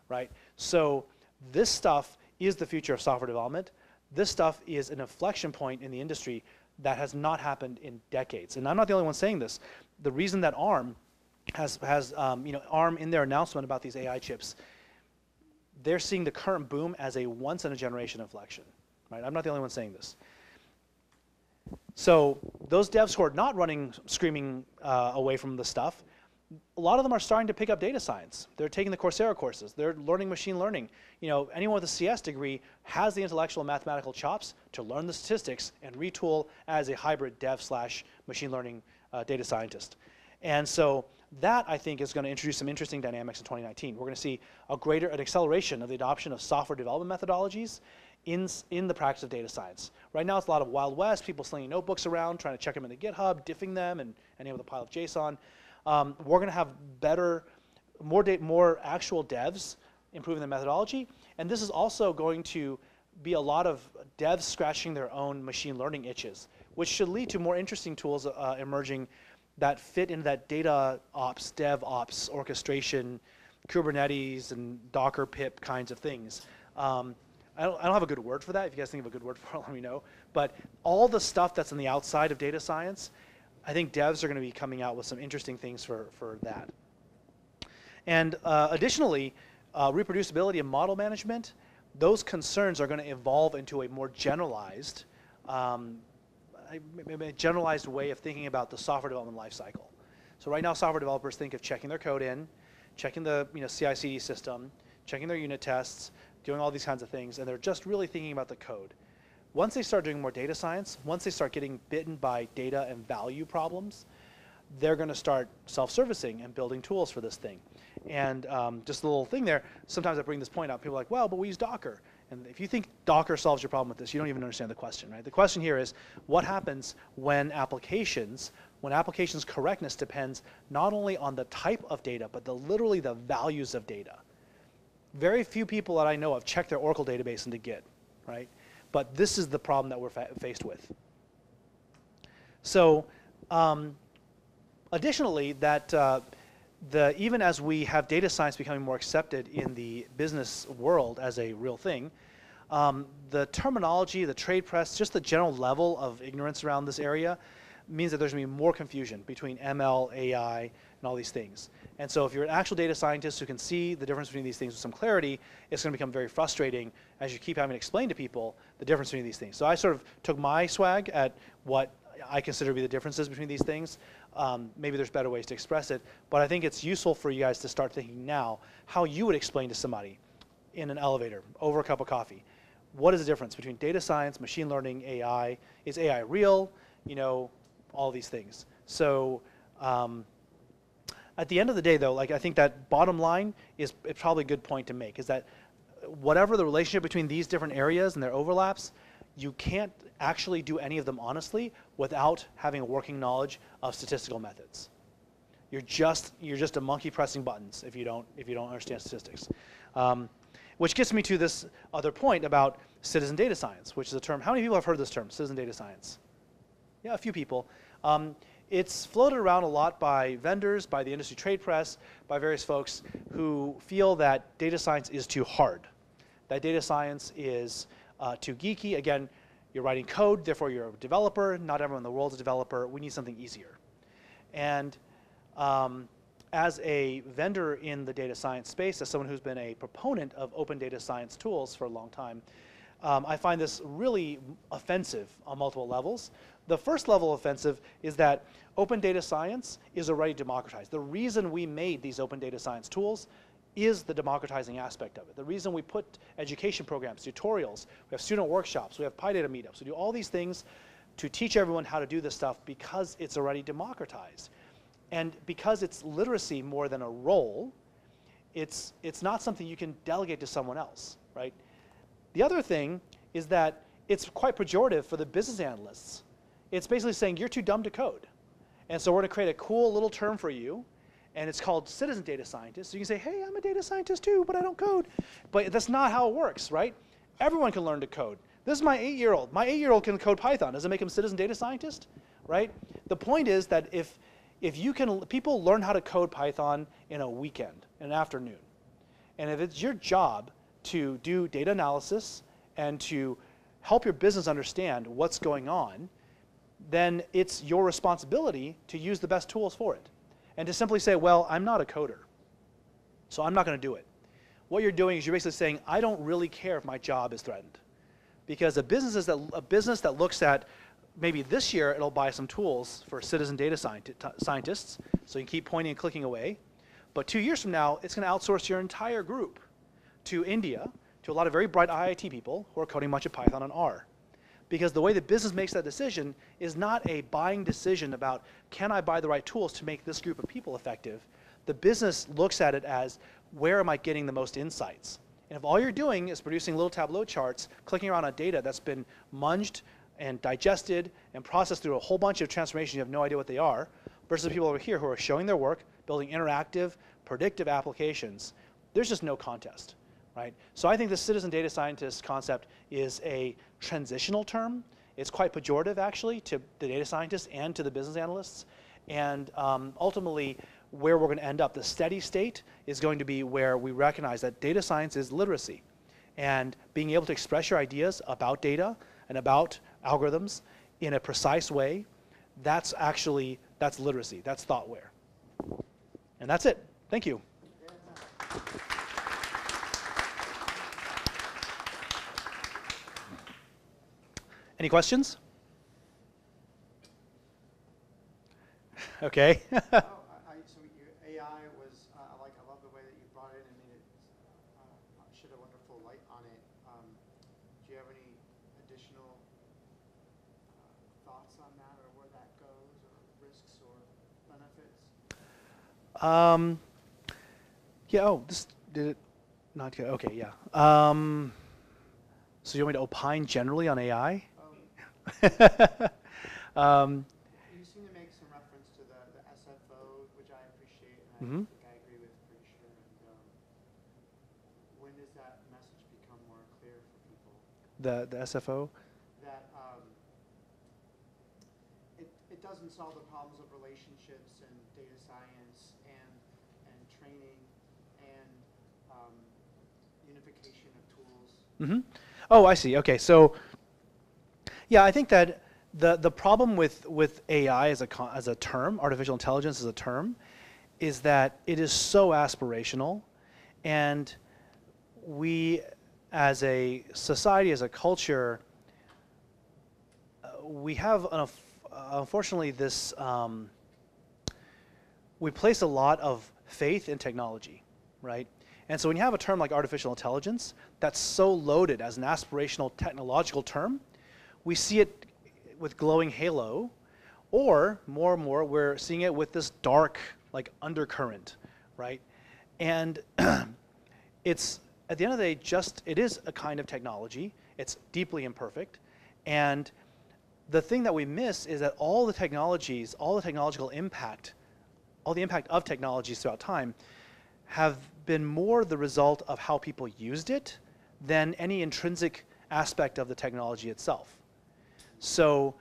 right? So this stuff is the future of software development. This stuff is an inflection point in the industry that has not happened in decades. And I'm not the only one saying this. The reason that ARM has ARM in their announcement about these AI chips, they're seeing the current boom as a once-in-a-generation inflection, right? I'm not the only one saying this. So those devs who are not running screaming away from the stuff, a lot of them are starting to pick up data science. They're taking the Coursera courses. They're learning machine learning. Anyone with a CS degree has the intellectual and mathematical chops to learn the statistics and retool as a hybrid dev/machine learning data scientist. And so that, I think, is going to introduce some interesting dynamics in 2019. We're going to see an acceleration of the adoption of software development methodologies in the practice of data science. Right now, it's a lot of Wild West, people slinging notebooks around, trying to check them into GitHub, diffing them, and ending up with a pile of JSON. We're going to have more actual devs improving the methodology, and this is also going to be a lot of devs scratching their own machine learning itches, which should lead to more interesting tools emerging that fit into that data ops, dev ops, orchestration, Kubernetes, and Docker pip kinds of things. I don't have a good word for that. If you guys think of a good word for it, let me know. But all the stuff that's on the outside of data science, I think devs are going to be coming out with some interesting things for that. And additionally, reproducibility and model management, those concerns are going to evolve into a more generalized way of thinking about the software development lifecycle. So right now, software developers think of checking their code in, checking the CI/CD system, checking their unit tests, doing all these kinds of things, and they're just really thinking about the code. Once they start doing more data science, once they start getting bitten by data and value problems, they're going to start self-servicing and building tools for this thing. And just a little thing there, sometimes I bring this point out, people are like, well, but we use Docker. And if you think Docker solves your problem with this, you don't even understand the question, right? The question here is, what happens when applications correctness depends not only on the type of data, but literally the values of data. Very few people that I know of check their Oracle database into Git, right? But this is the problem that we're faced with. So additionally, even as we have data science becoming more accepted in the business world as a real thing, the terminology, the trade press, just the general level of ignorance around this area means that there's going to be more confusion between ML, AI, and all these things. And so if you're an actual data scientist who can see the difference between these things with some clarity, it's going to become very frustrating as you keep having to explain to people the difference between these things. So I sort of took my swag at what I consider to be the differences between these things. Maybe there's better ways to express it, but I think it's useful for you guys to start thinking now how you would explain to somebody in an elevator over a cup of coffee. What is the difference between data science, machine learning, AI? Is AI real? All these things. So at the end of the day, though, I think that bottom line is probably a good point to make, is that whatever the relationship between these different areas and their overlaps, you can't actually do any of them honestly without having a working knowledge of statistical methods. You're just a monkey pressing buttons if you don't understand statistics. Which gets me to this other point about citizen data science, which is a term. How many people have heard this term, citizen data science? Yeah, a few people. It's floated around a lot by vendors, by the industry trade press, by various folks who feel that data science is too hard, that data science is too geeky. Again, you're writing code, therefore you're a developer. Not everyone in the world is a developer. We need something easier. And as a vendor in the data science space, as someone who's been a proponent of open data science tools for a long time, I find this really offensive on multiple levels The first level offensive is that open data science is already democratized. The reason we made these open data science tools is the democratizing aspect of it. The reason we put education programs, tutorials, we have student workshops, we have PyData meetups, we do all these things to teach everyone how to do this stuff because it's already democratized. And because it's literacy more than a role, it's not something you can delegate to someone else, right? The other thing is that it's quite pejorative for the business analysts. It's basically saying you're too dumb to code. And so we're going to create a cool little term for you, and it's called citizen data scientist. So you can say, hey, I'm a data scientist too, but I don't code. But that's not how it works, right? Everyone can learn to code. This is my 8-year-old. My 8-year-old can code Python. Does it make him citizen data scientist, right? The point is that if you can, people learn how to code Python in a weekend, in an afternoon. And if it's your job to do data analysis and to help your business understand what's going on, then it's your responsibility to use the best tools for it. And to simply say, well, I'm not a coder, so I'm not going to do it. What you're doing is you're basically saying, I don't really care if my job is threatened. Because a business that looks at, maybe this year it'll buy some tools for citizen data scientists, so you can keep pointing and clicking away. But 2 years from now, it's going to outsource your entire group to India, to a lot of very bright IIT people who are coding much of Python and R. Because the way the business makes that decision is not a buying decision about, can I buy the right tools to make this group of people effective? The business looks at it as, where am I getting the most insights? And if all you're doing is producing little Tableau charts, clicking around on data that's been munged and digested and processed through a whole bunch of transformations, you have no idea what they are, versus the people over here who are showing their work, building interactive, predictive applications, there's just no contest, right? So I think the citizen data scientist concept is a transitional term. It's quite pejorative, actually, to the data scientists and to the business analysts. And ultimately, where we're going to end up, the steady state is going to be where we recognize that data science is literacy. And being able to express your ideas about data and about algorithms in a precise way, that's literacy, that's thoughtware. And that's it. Thank you. Any questions? Okay. So your AI was, I love the way that you brought it and made it, shed a wonderful light on it. Do you have any additional thoughts on that, or where that goes, or risks or benefits? Yeah, oh, this did it not go? Okay, yeah. So you want me to opine generally on AI? You seem to make some reference to the SFO, which I appreciate, and I think I agree with pretty sure. And when does that message become more clear for people? The SFO? That it doesn't solve the problems of relationships and data science and training and unification of tools. Mm-hmm. Oh, I see. Okay, so yeah, I think that the problem with AI as a term, artificial intelligence as a term, is that it is so aspirational, and we as a society, as a culture, we have unfortunately this we place a lot of faith in technology, right? And so when you have a term like artificial intelligence that's so loaded as an aspirational technological term, we see it with glowing halo, or more and more we're seeing it with this dark like undercurrent, right? And it's, at the end of the day, it is a kind of technology. It's deeply imperfect. And the thing that we miss is that all the technologies, all the technological impact, all the impact of technologies throughout time have been more the result of how people used it than any intrinsic aspect of the technology itself. So,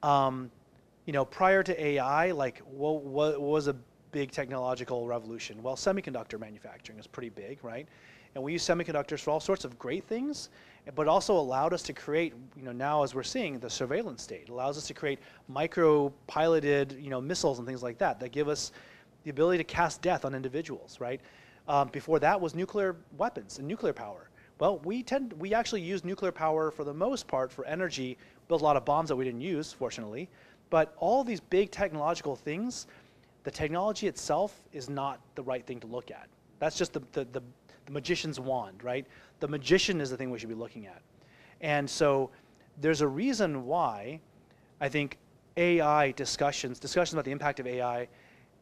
prior to AI, like what was a big technological revolution? Well, semiconductor manufacturing is pretty big, right? And we use semiconductors for all sorts of great things, but also allowed us to create, now as we're seeing, the surveillance state. It allows us to create micro-piloted, missiles and things like that give us the ability to cast death on individuals, right? Before that was nuclear weapons and nuclear power. Well, we actually use nuclear power for the most part for energy built a lot of bombs that we didn't use, fortunately. But all these big technological things, the technology itself is not the right thing to look at. That's just the magician's wand, right? The magician is the thing we should be looking at. And so there's a reason why I think AI discussions about the impact of AI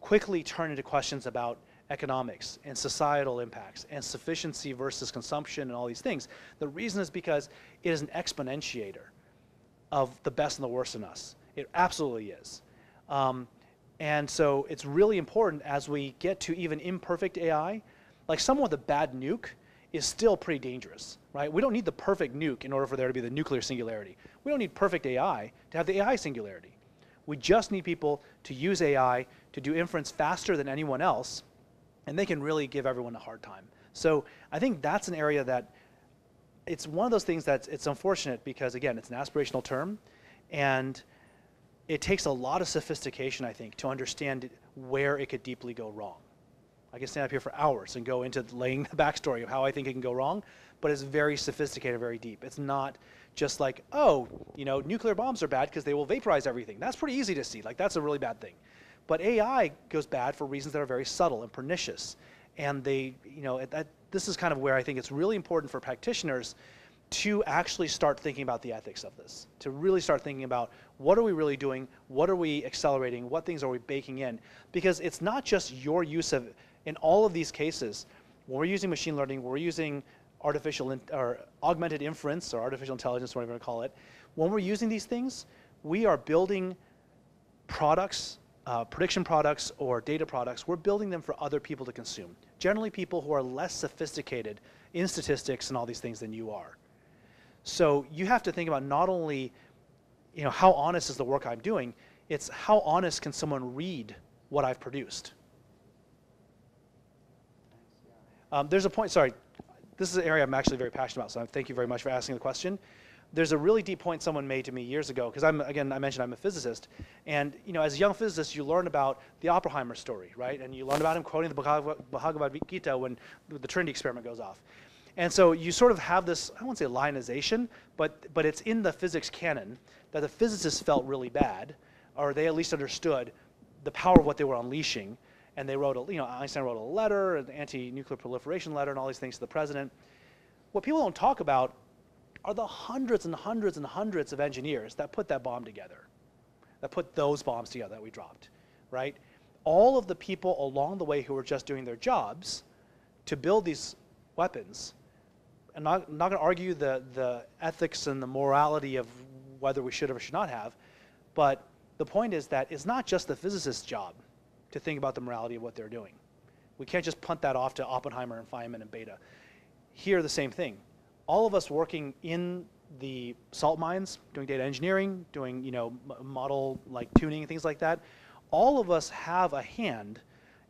quickly turn into questions about economics and societal impacts and sufficiency versus consumption and all these things. The reason is because it is an exponentiator of the best and the worst in us. It absolutely is. And so it's really important as we get to even imperfect AI, like someone with a bad nuke is still pretty dangerous, right? We don't need the perfect nuke in order for there to be the nuclear singularity. We don't need perfect AI to have the AI singularity. We just need people to use AI to do inference faster than anyone else, and they can really give everyone a hard time. So I think that's an area that it's one of those things that's it's unfortunate because, again, it's an aspirational term, and it takes a lot of sophistication, I think, to understand where it could deeply go wrong. I can stand up here for hours and go into laying the backstory of how I think it can go wrong, but it's very sophisticated, very deep. It's not just like, oh, you know, nuclear bombs are bad because they will vaporize everything. That's pretty easy to see. Like, that's a really bad thing. But AI goes bad for reasons that are very subtle and pernicious. And they, you know, this is kind of where I think it's really important for practitioners to actually start thinking about the ethics of this, to really start thinking about what are we really doing, what are we accelerating, what things are we baking in, because it's not just your use of, in all of these cases, when we're using machine learning, we're using or augmented inference or artificial intelligence, whatever you want to call it, when we're using these things, we are building products, prediction products or data products, we're building them for other people to consume. Generally people who are less sophisticated in statistics and all these things than you are. So you have to think about not only, you know, how honest is the work I'm doing, it's how honest can someone read what I've produced. There's a point, sorry, this is an area I'm actually very passionate about, so thank you very much for asking the question. There's a really deep point someone made to me years ago, because again, I mentioned I'm a physicist, and you know, as a young physicist, you learn about the Oppenheimer story, right? And you learn about him quoting the Bhagavad Gita when the Trinity experiment goes off. And so you sort of have this, I won't say lionization, but it's in the physics canon that the physicists felt really bad, or they at least understood the power of what they were unleashing. And they wrote, Einstein wrote a letter, an anti-nuclear proliferation letter, and all these things to the president. What people don't talk about are the hundreds and hundreds and hundreds of engineers that put that bomb together, that put those bombs together that we dropped, right? All of the people along the way who were just doing their jobs to build these weapons. I'm not going to argue the ethics and the morality of whether we should or should not have, but the point is that it's not just the physicist's job to think about the morality of what they're doing. We can't just punt that off to Oppenheimer and Feynman and Beta. Here, the same thing. All of us working in the salt mines, doing data engineering, doing model like tuning and things like that, all of us have a hand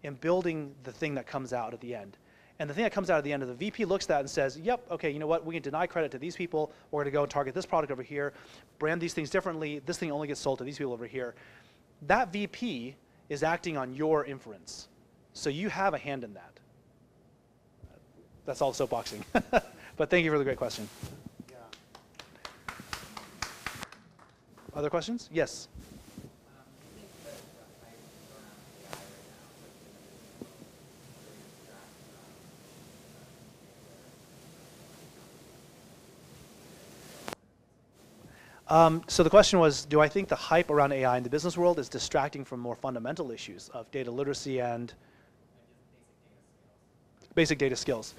in building the thing that comes out at the end. And the thing that comes out at the end of the VP looks at that and says, yep, okay, you know what, we can deny credit to these people, we're gonna go and target this product over here, brand these things differently, this thing only gets sold to these people over here. That VP is acting on your inference. So you have a hand in that. That's all soapboxing. But thank you for the great question. Yeah. Other questions? Yes. So the question was, do I think the hype around AI in the business world is distracting from more fundamental issues of data literacy and basic data skills?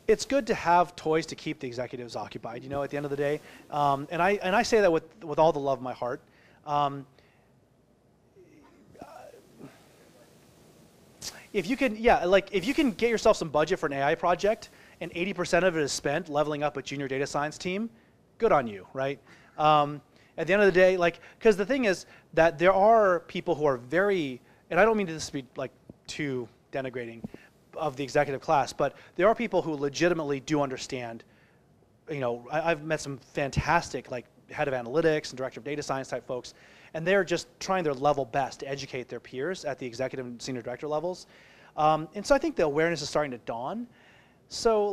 It's good to have toys to keep the executives occupied, at the end of the day. And I say that with all the love of my heart. If you can, if you can get yourself some budget for an AI project, and 80% of it is spent leveling up a junior data science team, good on you, right? At the end of the day, because the thing is that there are people who are very, and I don't mean this to be too denigrating of the executive class, but there are people who legitimately do understand, I've met some fantastic head of analytics and director of data science type folks, and they're just trying their level best to educate their peers at the executive and senior director levels. And so I think the awareness is starting to dawn. So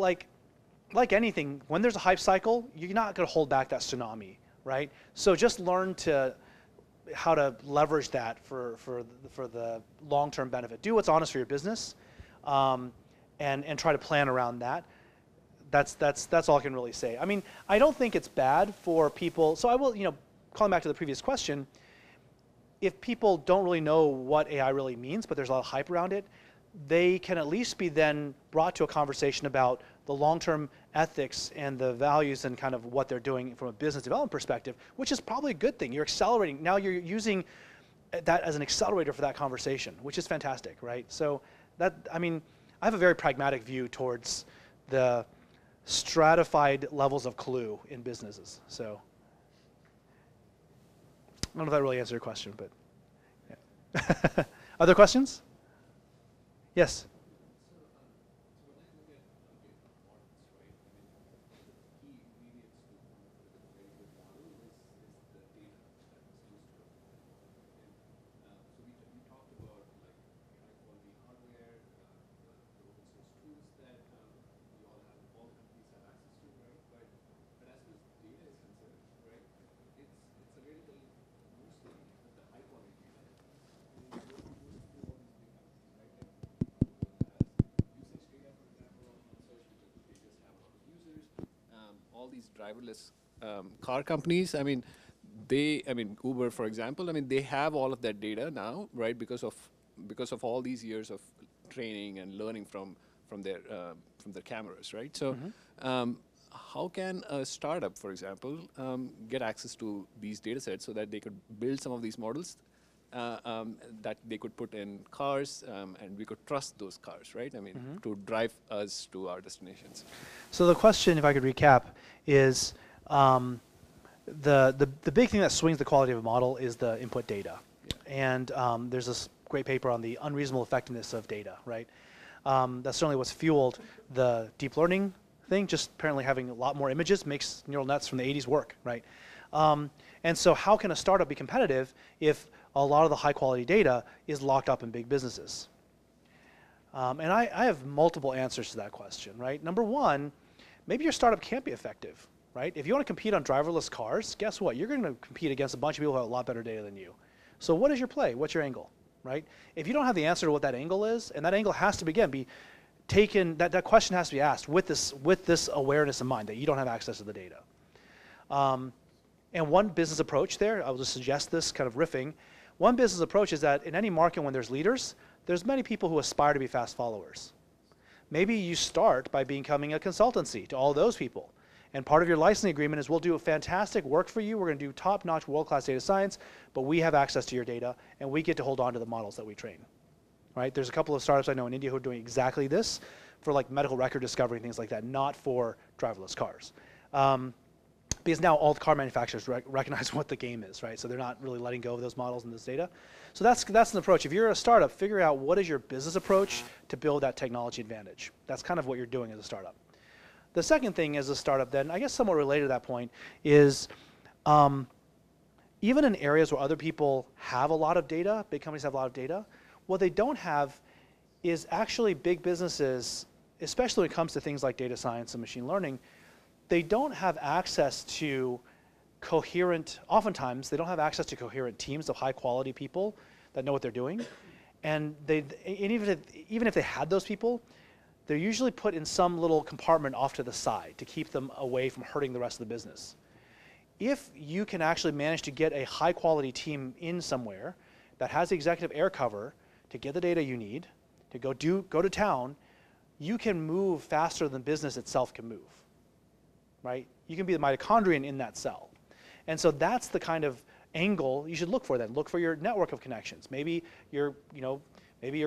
like anything, when there's a hype cycle, you're not going to hold back that tsunami, right? So just learn how to leverage that for the long-term benefit. Do what's honest for your business, and try to plan around that. That's all I can really say. I mean, I don't think it's bad for people. So I will, calling back to the previous question, if people don't really know what AI really means, but there's a lot of hype around it, they can at least be then brought to a conversation about the long-term ethics and the values and kind of what they're doing from a business development perspective, which is probably a good thing. You're accelerating. Now you're using that as an accelerator for that conversation, which is fantastic, right? So I have a very pragmatic view towards the stratified levels of clue in businesses. So I don't know if that really answered your question, but yeah. Other questions? Yes. All these driverless car companies, Uber, for example, they have all of that data now, right? Because of all these years of training and learning from their cameras, right? So, how can a startup, for example, get access to these data sets so that they could build some of these models that they could put in cars, and we could trust those cars, right? To drive us to our destinations. So the question, if I could recap, is the big thing that swings the quality of a model is the input data. Yeah. And there's this great paper on the unreasonable effectiveness of data, right? That's certainly what's fueled the deep learning thing. Just apparently having a lot more images makes neural nets from the 80s work, right? And so how can a startup be competitive if a lot of the high quality data is locked up in big businesses? And I have multiple answers to that question, right? Number one, maybe your startup can't be effective, right? If you want to compete on driverless cars, guess what? You're going to compete against a bunch of people who have a lot better data than you. So what is your play? What's your angle, right? If you don't have the answer to what that angle is, and that angle has to, again, be taken, that question has to be asked with this awareness in mind that you don't have access to the data. And one business approach there, I will just suggest this kind of riffing, one business approach is that in any market when there's leaders, there's many people who aspire to be fast followers. Maybe you start by becoming a consultancy to all those people. And part of your licensing agreement is we'll do a fantastic work for you. We're going to do top-notch world-class data science, but we have access to your data, and we get to hold on to the models that we train. Right? There's a couple of startups I know in India who are doing exactly this for like medical record discovery and things like that, not for driverless cars. Because now all the car manufacturers recognize what the game is, right? So they're not really letting go of those models and this data. So that's an approach. If you're a startup, figure out what is your business approach to build that technology advantage. That's kind of what you're doing as a startup. The second thing as a startup then, I guess somewhat related to that point, is even in areas where other people have a lot of data, big companies have a lot of data, what they don't have is actually big businesses, especially when it comes to things like data science and machine learning, they don't have access to oftentimes they don't have access to coherent teams of high quality people that know what they're doing. And even if they had those people, they're usually put in some little compartment off to the side to keep them away from hurting the rest of the business. If you can actually manage to get a high quality team in somewhere that has the executive air cover to get the data you need, to go to town, you can move faster than business itself can move, right? You can be the mitochondrion in that cell. And so that's the kind of angle you should look for then. Look for your network of connections. Maybe your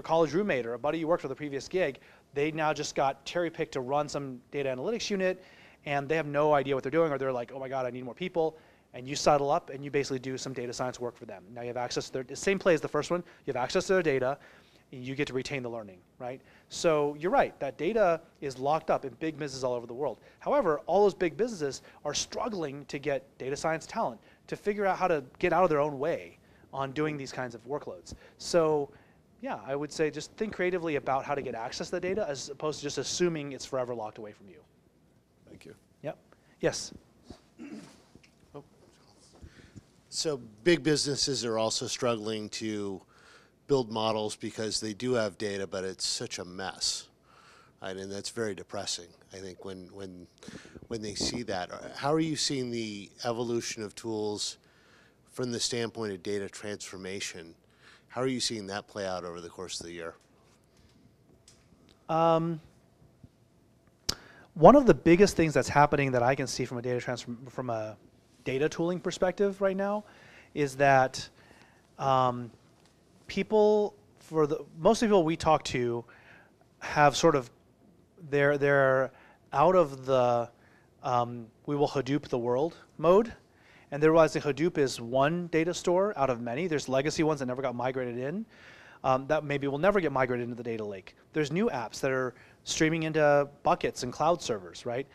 college roommate or a buddy you worked with a previous gig, they now just got cherry-picked to run some data analytics unit, and they have no idea what they're doing, or they're like, oh my God, I need more people. And you settle up, and you basically do some data science work for them. Now you have access to the same play as the first one. You have access to their data, and you get to retain the learning, right? So you're right, that data is locked up in big businesses all over the world. However, all those big businesses are struggling to get data science talent, to figure out how to get out of their own way on doing these kinds of workloads. So yeah, I would say just think creatively about how to get access to the data as opposed to just assuming it's forever locked away from you. Thank you. Yep. Yes. So big businesses are also struggling to build models because they do have data, but it's such a mess, right? And that's very depressing, I think, when they see that. How are you seeing the evolution of tools from the standpoint of data transformation? How are you seeing that play out over the course of the year? One of the biggest things that's happening that I can see from a data tooling perspective right now is that most people we talk to have sort of they're out of the we will Hadoop the world mode, and they're realizing Hadoop is one data store out of many. There's legacy ones that never got migrated in that maybe will never get migrated into the data lake. There's new apps that are streaming into buckets and cloud servers, right?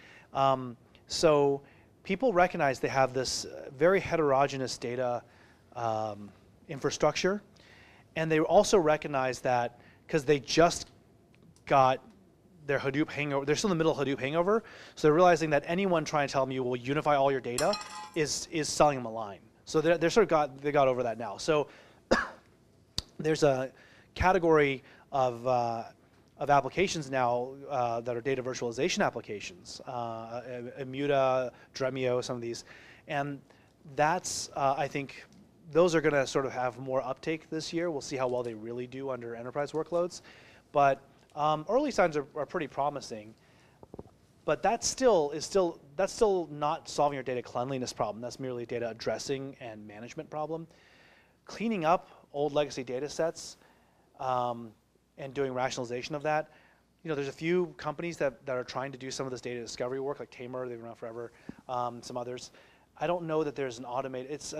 So people recognize they have this very heterogeneous data infrastructure, and they also recognize that because they just got their Hadoop hangover, they're still in the middle of Hadoop hangover, so they're realizing that anyone trying to tell them you will unify all your data is selling them a line. So they're sort of they got over that now. So there's a category of applications now that are data virtualization applications, Immuta, Dremio, some of these, and that's I think those are going to sort of have more uptake this year. We'll see how well they really do under enterprise workloads, but early signs are pretty promising. But that's still not solving your data cleanliness problem. That's merely a data addressing and management problem. Cleaning up old legacy data sets and doing rationalization of that. You know, there's a few companies that are trying to do some of this data discovery work, like Tamer, they've been around forever, some others. I don't know that there's an automated, it's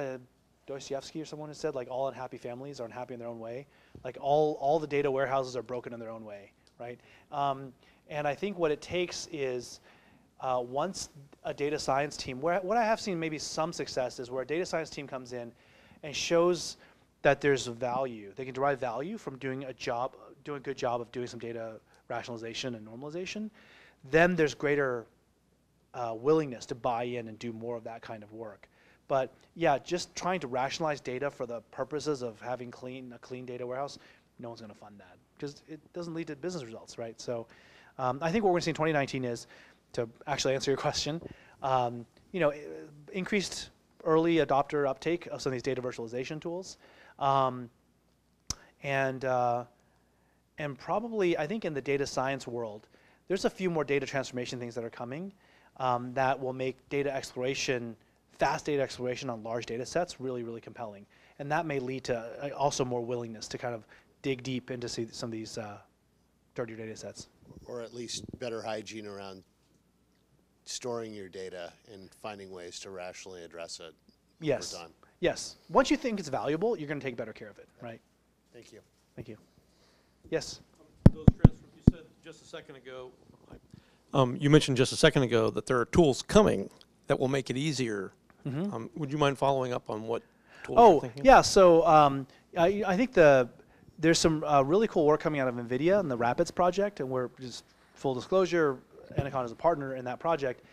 Dostoevsky or someone has said, like, all unhappy families are unhappy in their own way. Like, all the data warehouses are broken in their own way, right? And I think what it takes is once a data science team, what I have seen maybe some success is where a data science team comes in and shows that there's value. They can derive value from doing a good job of doing some data rationalization and normalization. Then there's greater willingness to buy in and do more of that kind of work. But yeah, just trying to rationalize data for the purposes of having a clean data warehouse, no one's going to fund that because it doesn't lead to business results, right? So I think what we're going to see in 2019 is, to actually answer your question, you know, increased early adopter uptake of some of these data virtualization tools, and probably I think in the data science world, there's a few more data transformation things that are coming that will make data exploration, fast data exploration on large data sets really, really compelling. And that may lead to also more willingness to kind of dig deep into some of these dirtier data sets. Or at least better hygiene around storing your data and finding ways to rationally address it over time. Yes. Once you think it's valuable, you're going to take better care of it, right? Thank you. Thank you. Yes? You said just a second ago, you mentioned just a second ago that there are tools coming that will make it easier. Mm-hmm. Would you mind following up on what tools you're thinking? Yeah. So I think there's some really cool work coming out of NVIDIA and the Rapids project, and we're just full disclosure, Anacon is a partner in that project,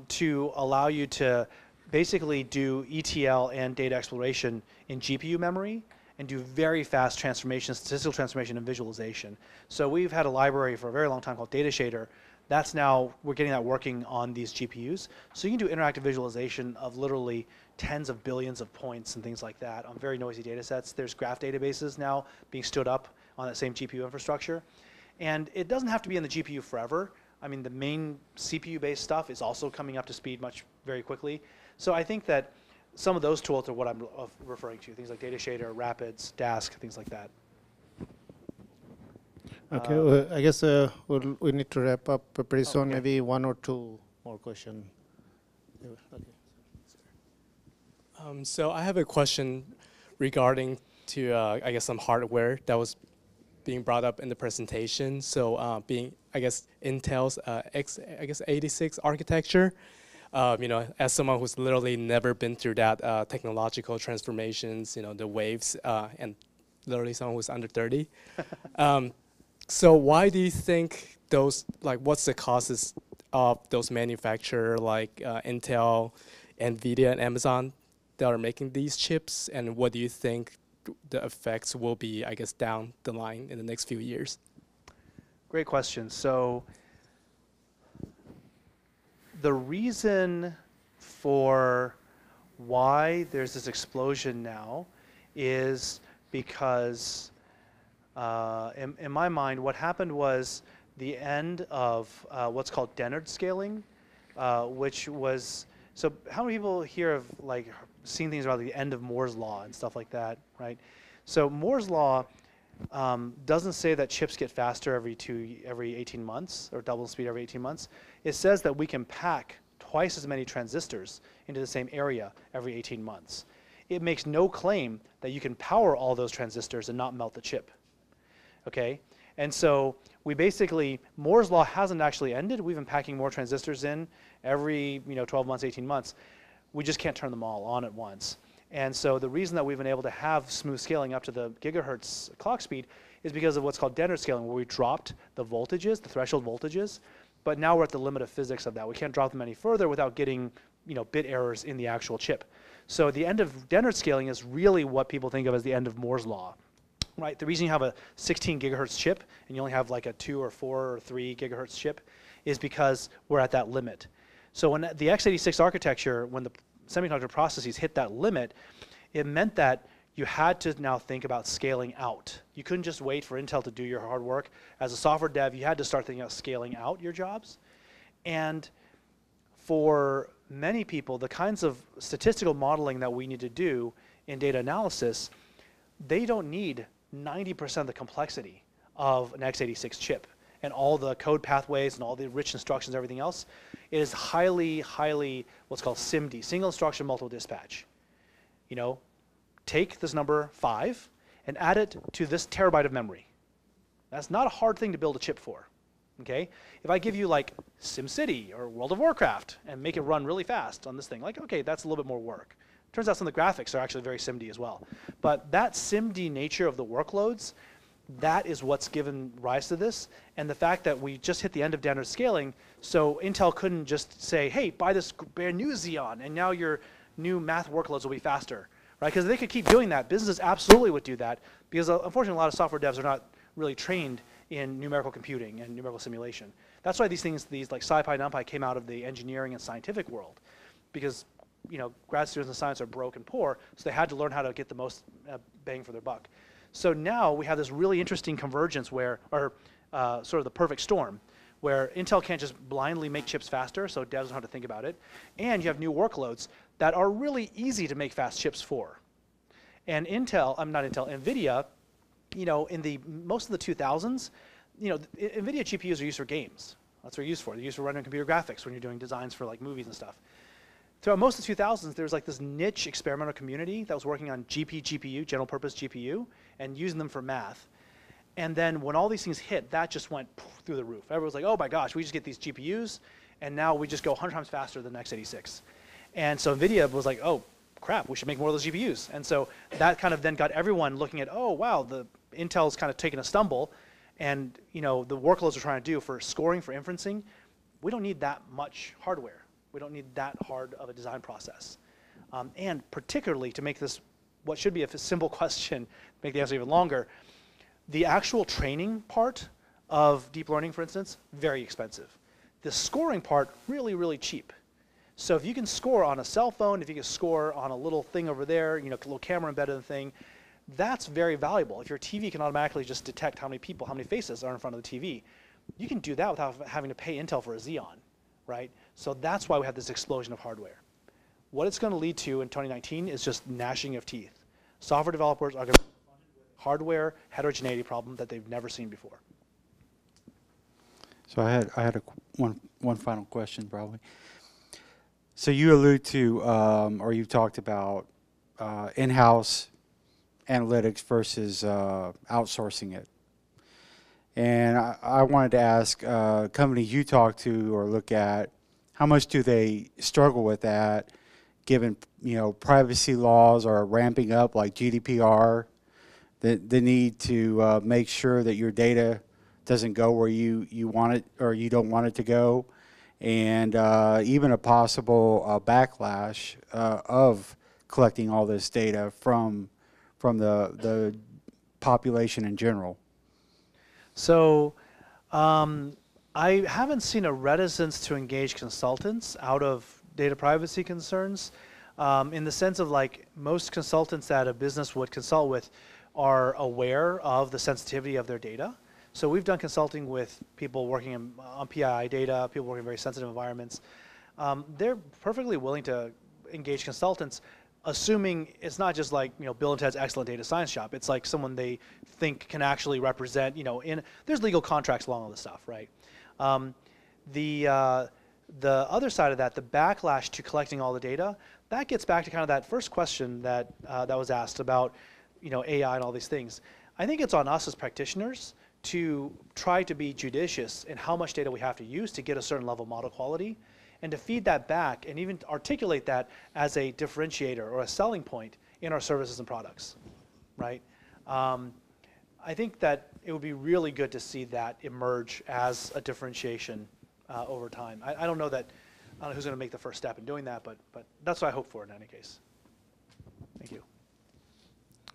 to allow you to basically do ETL and data exploration in GPU memory and do very fast transformation, statistical transformation and visualization. So we've had a library for a very long time called Data Shader. That's now, we're getting that working on these GPUs. So you can do interactive visualization of literally tens of billions of points and things like that on very noisy data sets. There's graph databases now being stood up on that same GPU infrastructure. And it doesn't have to be in the GPU forever. I mean, the main CPU-based stuff is also coming up to speed very quickly. So I think that some of those tools are what I'm referring to, things like Data Shader, Rapids, Dask, things like that. Okay, I guess we need to wrap up pretty soon. Okay. Maybe one or two more questions. Okay. So I have a question regarding to I guess some hardware that was being brought up in the presentation. So being I guess Intel's x86 architecture. You know, as someone who's literally never been through that technological transformations, you know, the waves, and literally someone who's under 30. So why do you think those, like, what's the causes of those manufacturers like Intel, NVIDIA, and Amazon that are making these chips? And what do you think the effects will be, I guess, down the line in the next few years? Great question. So the reason for why there's this explosion now is because, in my mind, what happened was the end of what's called Dennard scaling, which was, so how many people here have like seen things about the end of Moore's law and stuff like that, right? So Moore's law doesn't say that chips get faster every 18 months or double the speed every 18 months. It says that we can pack twice as many transistors into the same area every 18 months. It makes no claim that you can power all those transistors and not melt the chip, okay? And so we basically, Moore's law hasn't actually ended. We've been packing more transistors in every 12 months, 18 months. We just can't turn them all on at once. And so the reason that we've been able to have smooth scaling up to the gigahertz clock speed is because of what's called Dennard scaling, where we dropped the voltages, the threshold voltages, but now we're at the limit of physics of that. We can't drop them any further without getting bit errors in the actual chip. So the end of Dennard scaling is really what people think of as the end of Moore's law, right? The reason you have a 16 gigahertz chip and you only have like a 2 or 4 or 3 gigahertz chip is because we're at that limit. So when the x86 architecture, when the semiconductor processes hit that limit, it meant that you had to now think about scaling out. You couldn't just wait for Intel to do your hard work. As a software dev, you had to start thinking about scaling out your jobs. And for many people, the kinds of statistical modeling that we need to do in data analysis, they don't need 90% of the complexity of an x86 chip and all the code pathways and all the rich instructions and everything else. It is highly, highly what's called SIMD, single instruction multiple dispatch. Take this number 5 and add it to this terabyte of memory. That's not a hard thing to build a chip for, okay? If I give you like SimCity or World of Warcraft and make it run really fast on this thing, like, okay, that's a little bit more work. Turns out some of the graphics are actually very SIMD as well. But that SIMD nature of the workloads, that is what's given rise to this. And the fact that we just hit the end of Dennard scaling, so Intel couldn't just say, hey, buy this brand new Xeon, and now your new math workloads will be faster, right? Because they could keep doing that. Businesses absolutely would do that, because unfortunately a lot of software devs are not really trained in numerical computing and numerical simulation. That's why these things, these like SciPy and NumPy came out of the engineering and scientific world, because grad students in science are broke and poor, so they had to learn how to get the most bang for their buck. So now we have this really interesting convergence where, or sort of the perfect storm, where Intel can't just blindly make chips faster, so devs know how to think about it, and you have new workloads that are really easy to make fast chips for. And NVIDIA, in the most of the 2000s, NVIDIA GPUs are used for games. That's what they're used for. They're used for running computer graphics when you're doing designs for like movies and stuff. Throughout most of the 2000s, there was like this niche experimental community that was working on GPU, general purpose GPU, and using them for math. And then when all these things hit, that just went through the roof. Everyone was like, oh my gosh, we just get these GPUs, and now we just go 100 times faster than x86. And so NVIDIA was like, oh crap, we should make more of those GPUs. And so that kind of then got everyone looking at, oh wow, the Intel's kind of taken a stumble, and the workloads we're trying to do for scoring, for inferencing, we don't need that much hardware. We don't need that hard of a design process. And particularly to make this what should be a simple question, make the answer even longer, the actual training part of deep learning, for instance, very expensive. The scoring part, really, really cheap. So if you can score on a cell phone, if you can score on a little thing over there, a little camera embedded in the thing, that's very valuable. If your TV can automatically just detect how many people, how many faces are in front of the TV, you can do that without having to pay Intel for a Xeon, right? So that's why we have this explosion of hardware. What it's going to lead to in 2019 is just gnashing of teeth. Software developers are going to be confronted with hardware heterogeneity problem that they've never seen before. So I had one final question probably. So you allude to, or you talked about in-house analytics versus outsourcing it. And I wanted to ask companies you talk to or look at, how much do they struggle with that, given privacy laws are ramping up like GDPR, the need to make sure that your data doesn't go where you want it or you don't want it to go, and even a possible backlash of collecting all this data from the population in general? So I haven't seen a reticence to engage consultants out of data privacy concerns, in the sense of like most consultants that a business would consult with are aware of the sensitivity of their data. So we've done consulting with people working on PII data, people working in very sensitive environments. They're perfectly willing to engage consultants, assuming it's not just like, you know, Bill and Ted's excellent data science shop. It's like someone they think can actually represent, you know, there's legal contracts along all this stuff, right? The other side of that, the backlash to collecting all the data, that gets back to kind of that first question that that was asked about, you know, AI and all these things. I think it's on us as practitioners to try to be judicious in how much data we have to use to get a certain level of model quality, and to feed that back and even articulate that as a differentiator or a selling point in our services and products, right? I think that it would be really good to see that emerge as a differentiation over time. I don't know who's going to make the first step in doing that, but that's what I hope for in any case. Thank you.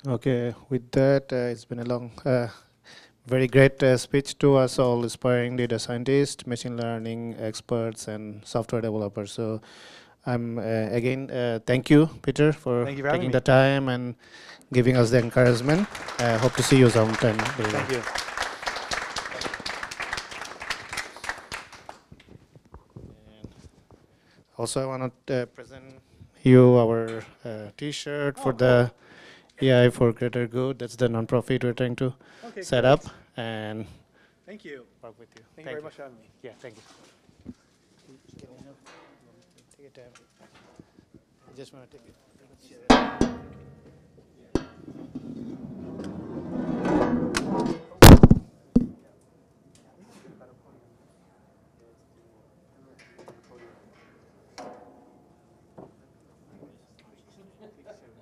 Okay, with that, it's been a long, very great speech to us all aspiring data scientists, machine learning experts, and software developers. So I'm again, thank you, Peter, for Thank you for having taking me. the time and giving us the encouragement. Hope to see you sometime. Thank you. Also, I want to present you our T-shirt for the AI for Greater Good. That's the nonprofit we're trying to set up and Thank you. work with you. Thank you very much for having me. Yeah, thank you. Take your time. I just want to take it.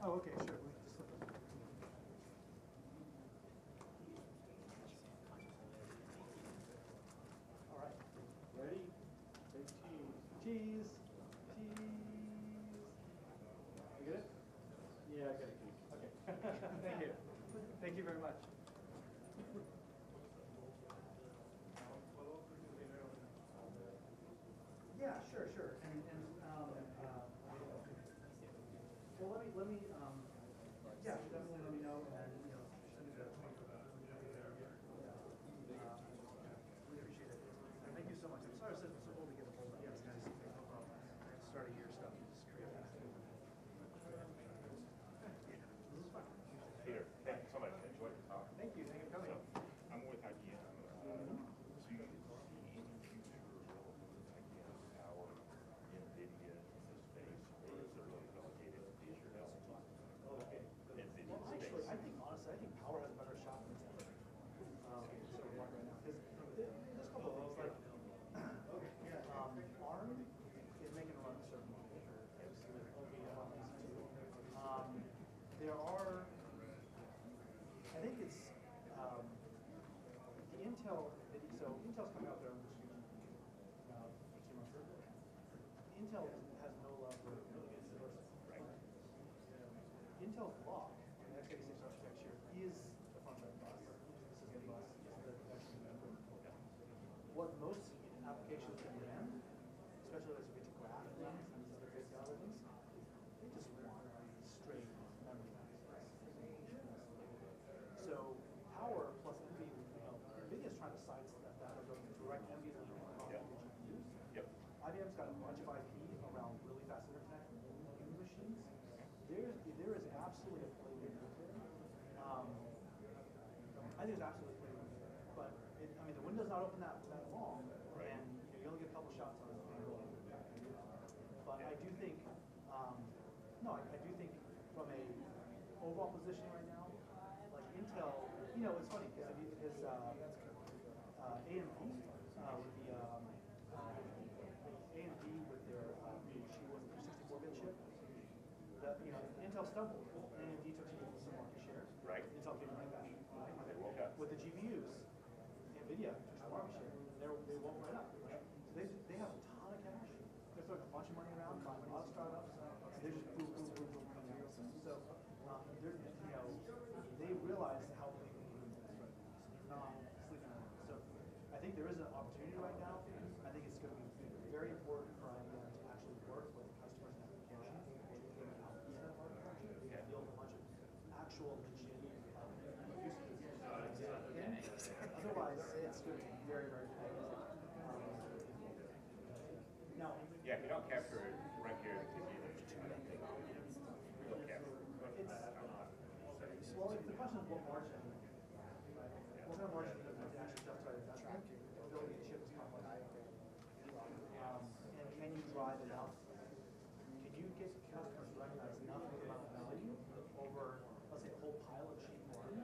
Oh, okay, sure. All right. Ready? Cheese. Cheese. You get it? Yeah, I got it. Okay. Thank you. Thank you very much. Yeah, sure, sure. Well, let me, yeah, definitely let me know, and, you know, send it really appreciate it. And thank you so much. I'm sorry it was so cool to get a hold of you guys. No problem. Start of year stuff. Just create that. This is fun. Peter, thank you so much. I enjoyed the talk. Thank you. Thank you for coming. I'm with IBM. So you see any future IBM power NVIDIA in this space, or is it really relegated to Israel? Oh, okay. NVIDIA Well, actually, space. honestly, I think Power has a better shot than Intel. Sort of right now. There's a couple of things, like, ARM is making a run at certain models. There are, I think it's, the Intel, so Intel's coming out with their own distribution 2 months ago. Intel has no love for diversity, right? Intel's block, the x86 architecture, is the front-end bus. This is the bus, is the actual memory. What most applications in the end, especially as you get to graph things and these other basic algorithms, they just want straight memory. So Power plus NVIDIA, you know, NVIDIA's trying to sidestep that or go direct NVIDIA across the GPUs. Yep. IBM's got a bunch of IP around really fast interconnect in machines. There is absolutely a playground there. I think there's absolutely a playground there. But I mean, the window's not open that long, and you only get a couple shots on it. But I do think, I do think from a overall position right now, like Intel, you know, it's funny because AMD with the AMD with their machine was their 64-bit chip. You know, Intel stumbled. AMD took some market share. Right. Intel came right back. They woke up. With the GPUs, NVIDIA took some market share. They woke right up. Right? So they have a ton of very, very tight. Now, Yeah, if you don't capture it right here, you'll capture it. well, it's the question of what margin. What kind of margin does it actually justify the investment? Building a chip is complex. And can you drive enough? Can you get customers to recognize enough amount of value over, let's say, a whole pile of cheap one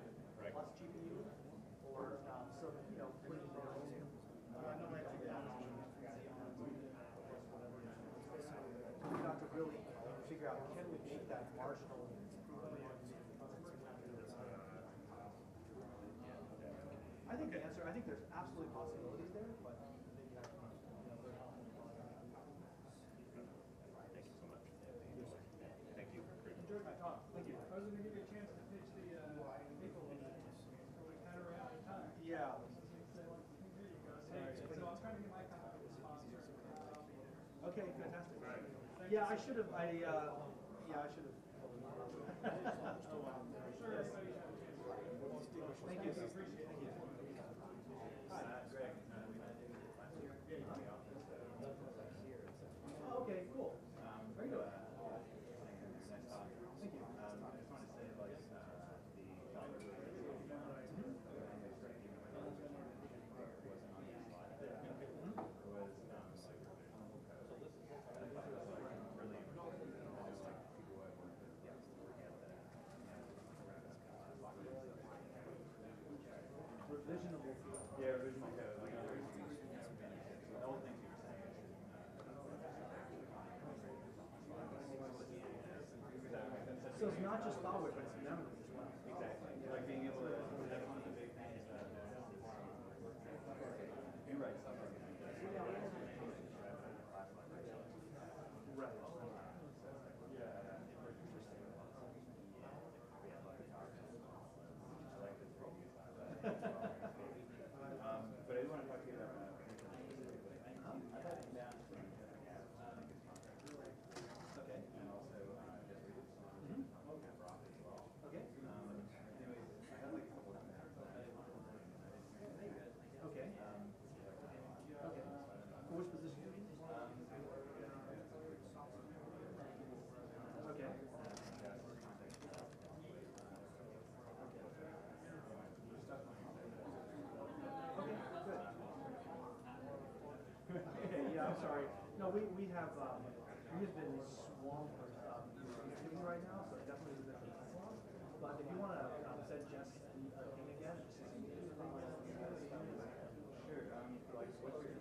plus GPU? Or, so, you know, when you we have to really figure out, can we make that marginal improvement? I think the answer, I think there's absolutely possibilities there, but I think you have to, Thank you so much. Thank you. enjoyed my talk. Thank you. I was going to give you a chance to pitch the vehicle. So we kind of ran out of time. Yeah. Here you go. So I'm trying to get my copy of the sponsor. Okay, fantastic. Yeah, I should have, yeah, I should have. Sure, everybody had a chance. Thank you. Appreciate it. Thank you. Greg, Oh, okay, cool. Very good. Thank you. I just want to say, like, Revisionable. yeah, original code, like, the old things you were saying. So it's not just software, but it's memory as well. Exactly. Like being able to, that's one of the big things that you write something. Right. But I do want to talk to you about Okay. and also just as well. Okay. Anyways, I have like a couple of Okay. Okay. For which position? Okay. Okay, good. Okay, yeah, I'm sorry. No, we have been swamped with meetings right now, so it definitely is a bit of a backlog. But if you want to send Jess thing again, Sure. Like, what's your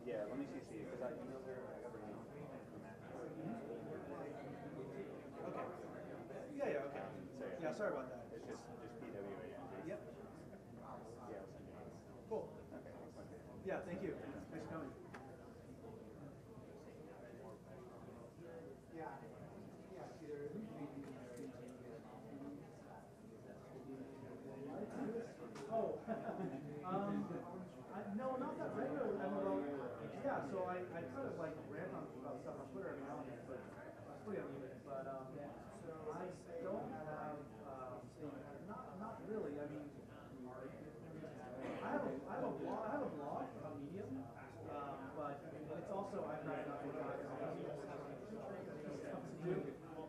yeah, let me see, because I emailed her, I got her email from Matt. Okay. Yeah, okay. So, Yeah, sorry about that. It's just PWA. Yep. Yeah, I'll send you. Cool. Okay, thanks, Mike. Yeah, thank you. Thanks for coming. Yeah. Yeah, either. Oh, no, not that regularly. I mean, well, yeah, so I kind of like rant on about stuff on Twitter every now and then, but it's pretty uneven. But I don't have, not really. I mean, I have a blog on Medium, but it's also I've not enough to do.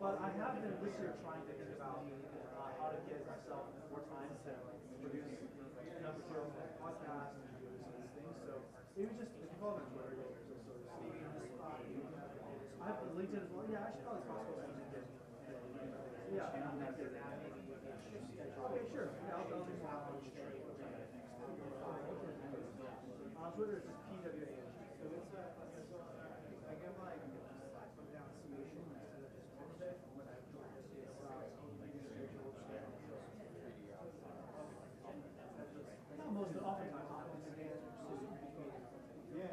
But I have been this year trying to think about how to get myself more time to produce enough material for the podcast and do some of these things. So maybe just if you follow me on Twitter, you'll sort of see. I have LinkedIn as well. Yeah, I should probably post those things again. Yeah. Okay, sure. Yeah, I'll do more. On Twitter, it's just PWA. So it's I get my put down solution instead of just Wednesday. When I most oftentimes. Yeah.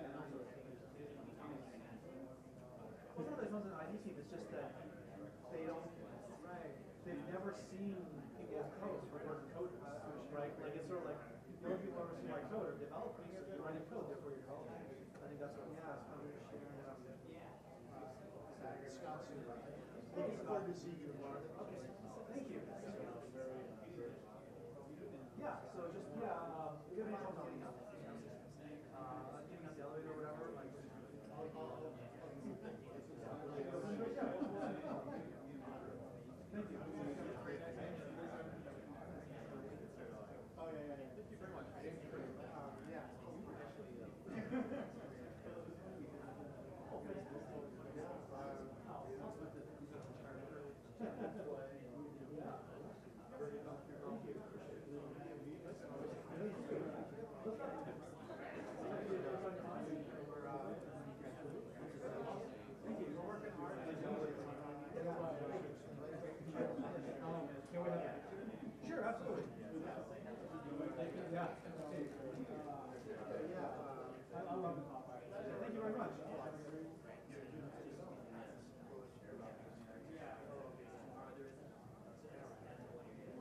Well, it's not that one's an ID team. It's just that they don't. They've never seen people's code, right? Like it's sort of like the only people ever see my code are developers. So you're writing code, therefore you're developing. I think that's what. Yeah, it's kind of sharing. Looking forward to seeing you tomorrow. Okay, thank you. Yeah, so just, we have any trouble getting up, getting on the elevator or whatever, like, thank you. Oh, yeah. Thank you very much. Sure, absolutely. Yeah. I love the Popeye. Thank you very much.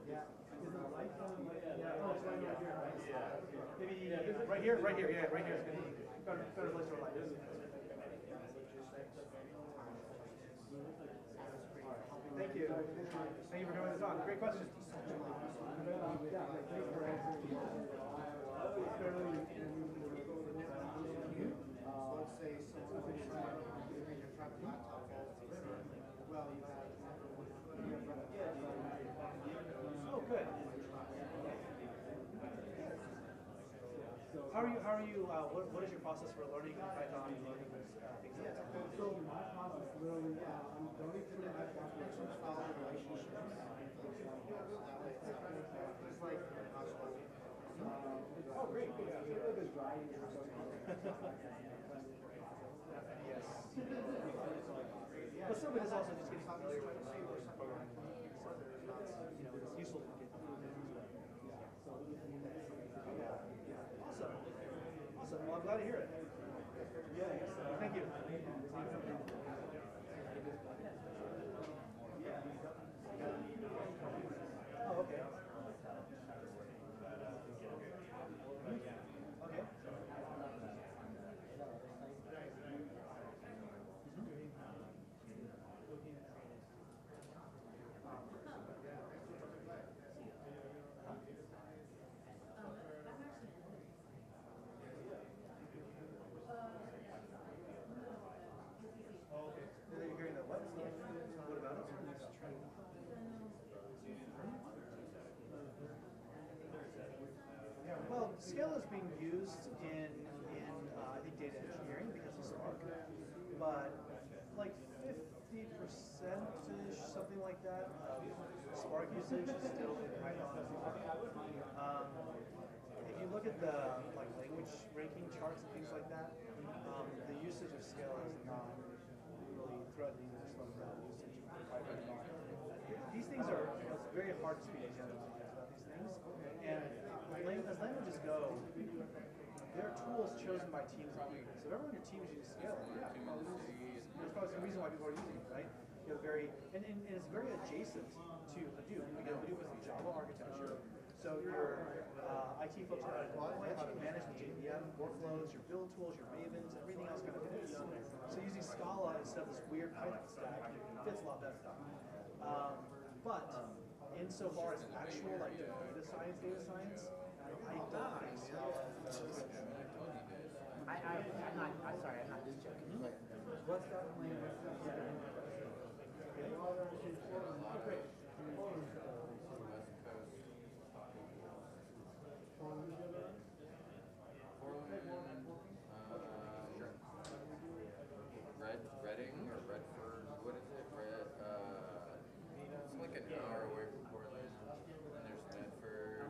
Yeah. Is the light on? Yeah. Oh, it's right here, right? Yeah. Maybe right here, right here. Yeah, right here is going to be better place for a light. Thank you. Thank you for doing this talk. Great question. Yeah, thanks for answering. Let's say someone is using your truck laptop, well, you have. Oh, good. How are you, what is your process for learning Python and learning things like that? So my process literally, I'm going through my applications, follow relationships. It's like, Oh, great. Yes. But some of it is also just getting familiar with programming. So it's useful to get Awesome. Awesome. Well, I'm glad to hear it. Thank you. Oh, okay. Okay. You're hearing the what? What about it? Yeah, well, Scala is being used in I think data engineering because of Spark, but like 50%-ish, something like that, of Spark usage is still in Python. If you look at the language ranking charts and things like that, the usage of Scala is not really threatening to slow down usage of Python. These things are, it's very hard to speak to generalize about these things. And as languages go, they're tools chosen by teams of people. So if everyone in your team is using Scala, yeah, there's probably some reason why people are using it, right? You have and it's very adjacent to Hadoop, because Hadoop is a Java architecture. So your IT folks know how to deploy, how to manage the JVM workloads, your build tools, your Mavens, everything else kind of fits. So using Scala instead of this weird Python stack fits a lot better. But insofar as actual data science, I don't think Scala. I'm sorry, I'm not just joking. What's that plan? Reading or Redford, what is it? It's like an hour away from Portland. And there's Medford.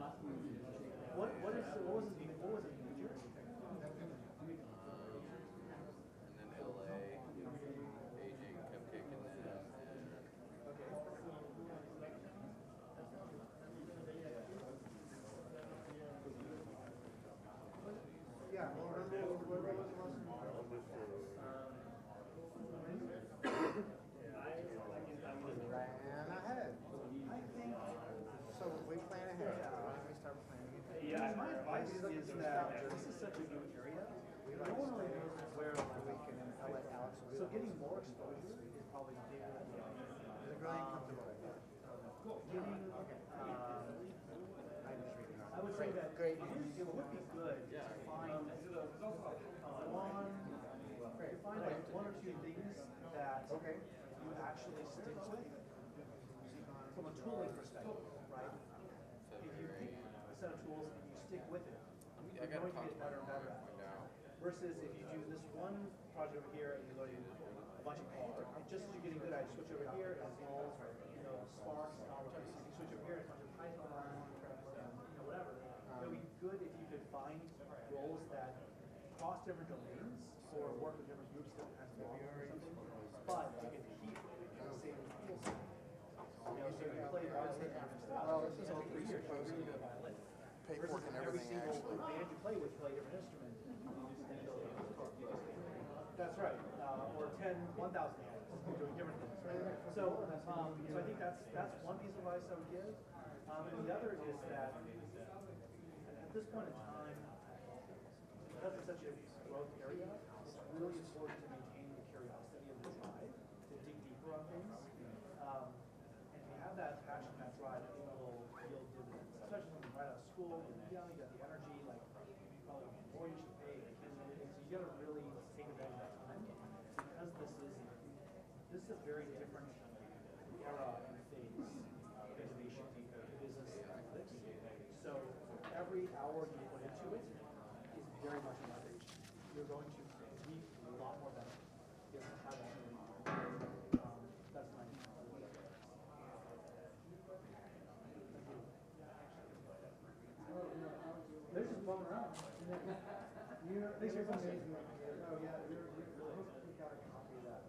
What was it? New Jersey? And then LA. Aging kept kicking that. Yeah, well, where was the lesson? Ran ahead. I think. So we plan ahead. We start planning. Yeah, my advice is that this is such a new area. No one really knows where We can let Alex. So getting more exposure is probably not bad. Is it really comfortable? Getting, I would say that it would be good to find one, to find like one or two things that you actually stick with from a tooling perspective, right? If you pick a set of tools and you stick with it, you're going to get better and better at it. Versus if you do this one project over here and you go to a bunch of R, just as you're getting good at it, switch over here and nulls, sparks, and all the you switch over here and a bunch of Python, whatever. It would be good if you could find roles that cross different domains or work with different groups, different kinds of models or something, but you can keep the same tool set. So you play violin and stuff. So for years, you're really good at violin. Versus every single band you play with, play a different instrument. That's right. Or 1,000 bands doing different things, right? So I think that's one piece of advice I would give. And the other is that at this point in time, because it's such a growth area, it's really important to maintain the curiosity and the drive to dig deeper on things. And if you have that passion, that drive, I think will yield dividends. Especially when you're right out of school, you're young, you got the energy, like probably more you should pay your kids and everything. So you got to really take advantage of that time because this is a very different era and phase of innovation, business, analytics. So every hour you put into it is very much leveraged. You're going to reap a lot more benefit. You have to have that. That's my they're just bumming around. Thanks for coming. Oh yeah, you're we got a copy of that.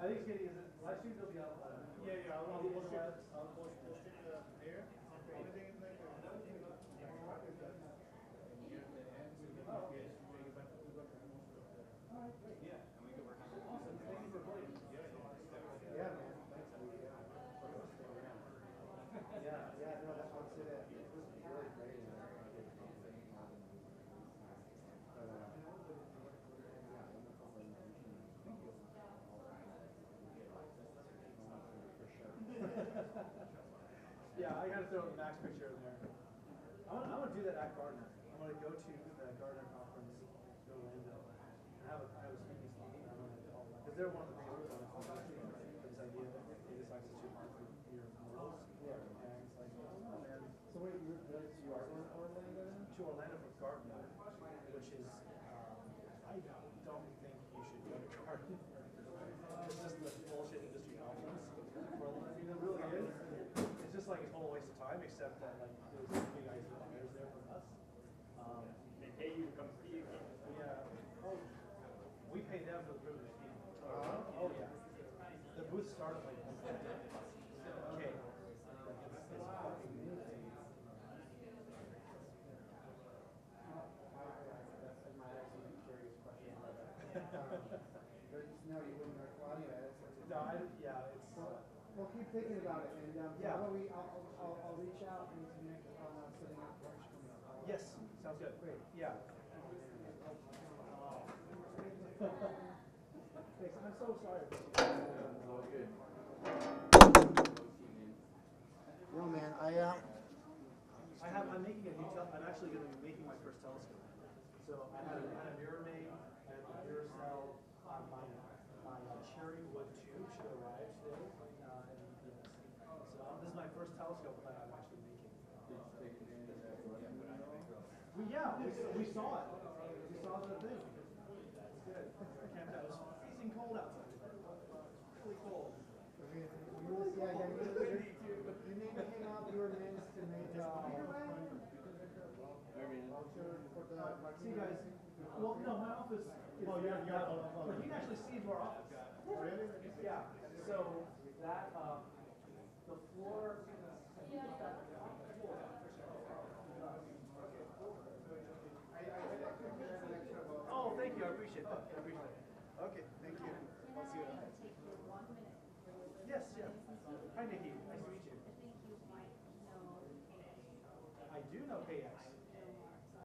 I think it's getting live streams will be out. Yeah, I'll post it there. Anything in there? Oh, okay. All right, great. Yeah, and we can work on it. Awesome. Thank you for recording. Yeah, man. Thanks. Yeah, no, that's what I said. It was really great. Yeah, I gotta throw the Max picture in there. I'm gonna do that at Gardner. I'm gonna go to the Gardner conference in Orlando. I have a speaking slot. Because they're one of the biggest ones on this idea that they decide it's too hard for your mortals. Yeah. And it's like, I don't know, man. So wait, you are going to Orlando? To Orlando for Gardner, which is, I don't think you should go to Gardner. It's just the bullshit industry conference. I mean, it really is. It's just like a total waste of time, except that like there's big IT buyers there from us. They pay you to come see you. Yeah. Oh, we pay them for the privilege of being. Oh yeah. The booth started like 150. Okay. It's fucking amazing. That's my actually curious question. No, you wouldn't know. Well, anyway, no, yeah, it's. Well, keep thinking about it, and yeah, I'll reach out and connect on setting up lunch coming up. Yes, sounds good. Great. Yeah. Thanks. I'm so sorry. All good. No, man. I'm making a new. I'm actually going to be making my first telescope. So I had a mirror made. I had a mirror cell. My cherry wood tube should arrive today. So this is my first telescope that I'm actually making. We saw it. We saw the thing. It's good. I can't tell. It was freezing cold outside. Really cold. Your name came out. You were meant to make. See you guys. Well, no, my office. Well, you can actually see into our office. Really? Yeah. So that the floor. Oh, thank you. I appreciate that. Okay, thank you. I'll see you. Yes, yeah. Hi, Nikki. Nice to meet you. I do know KX.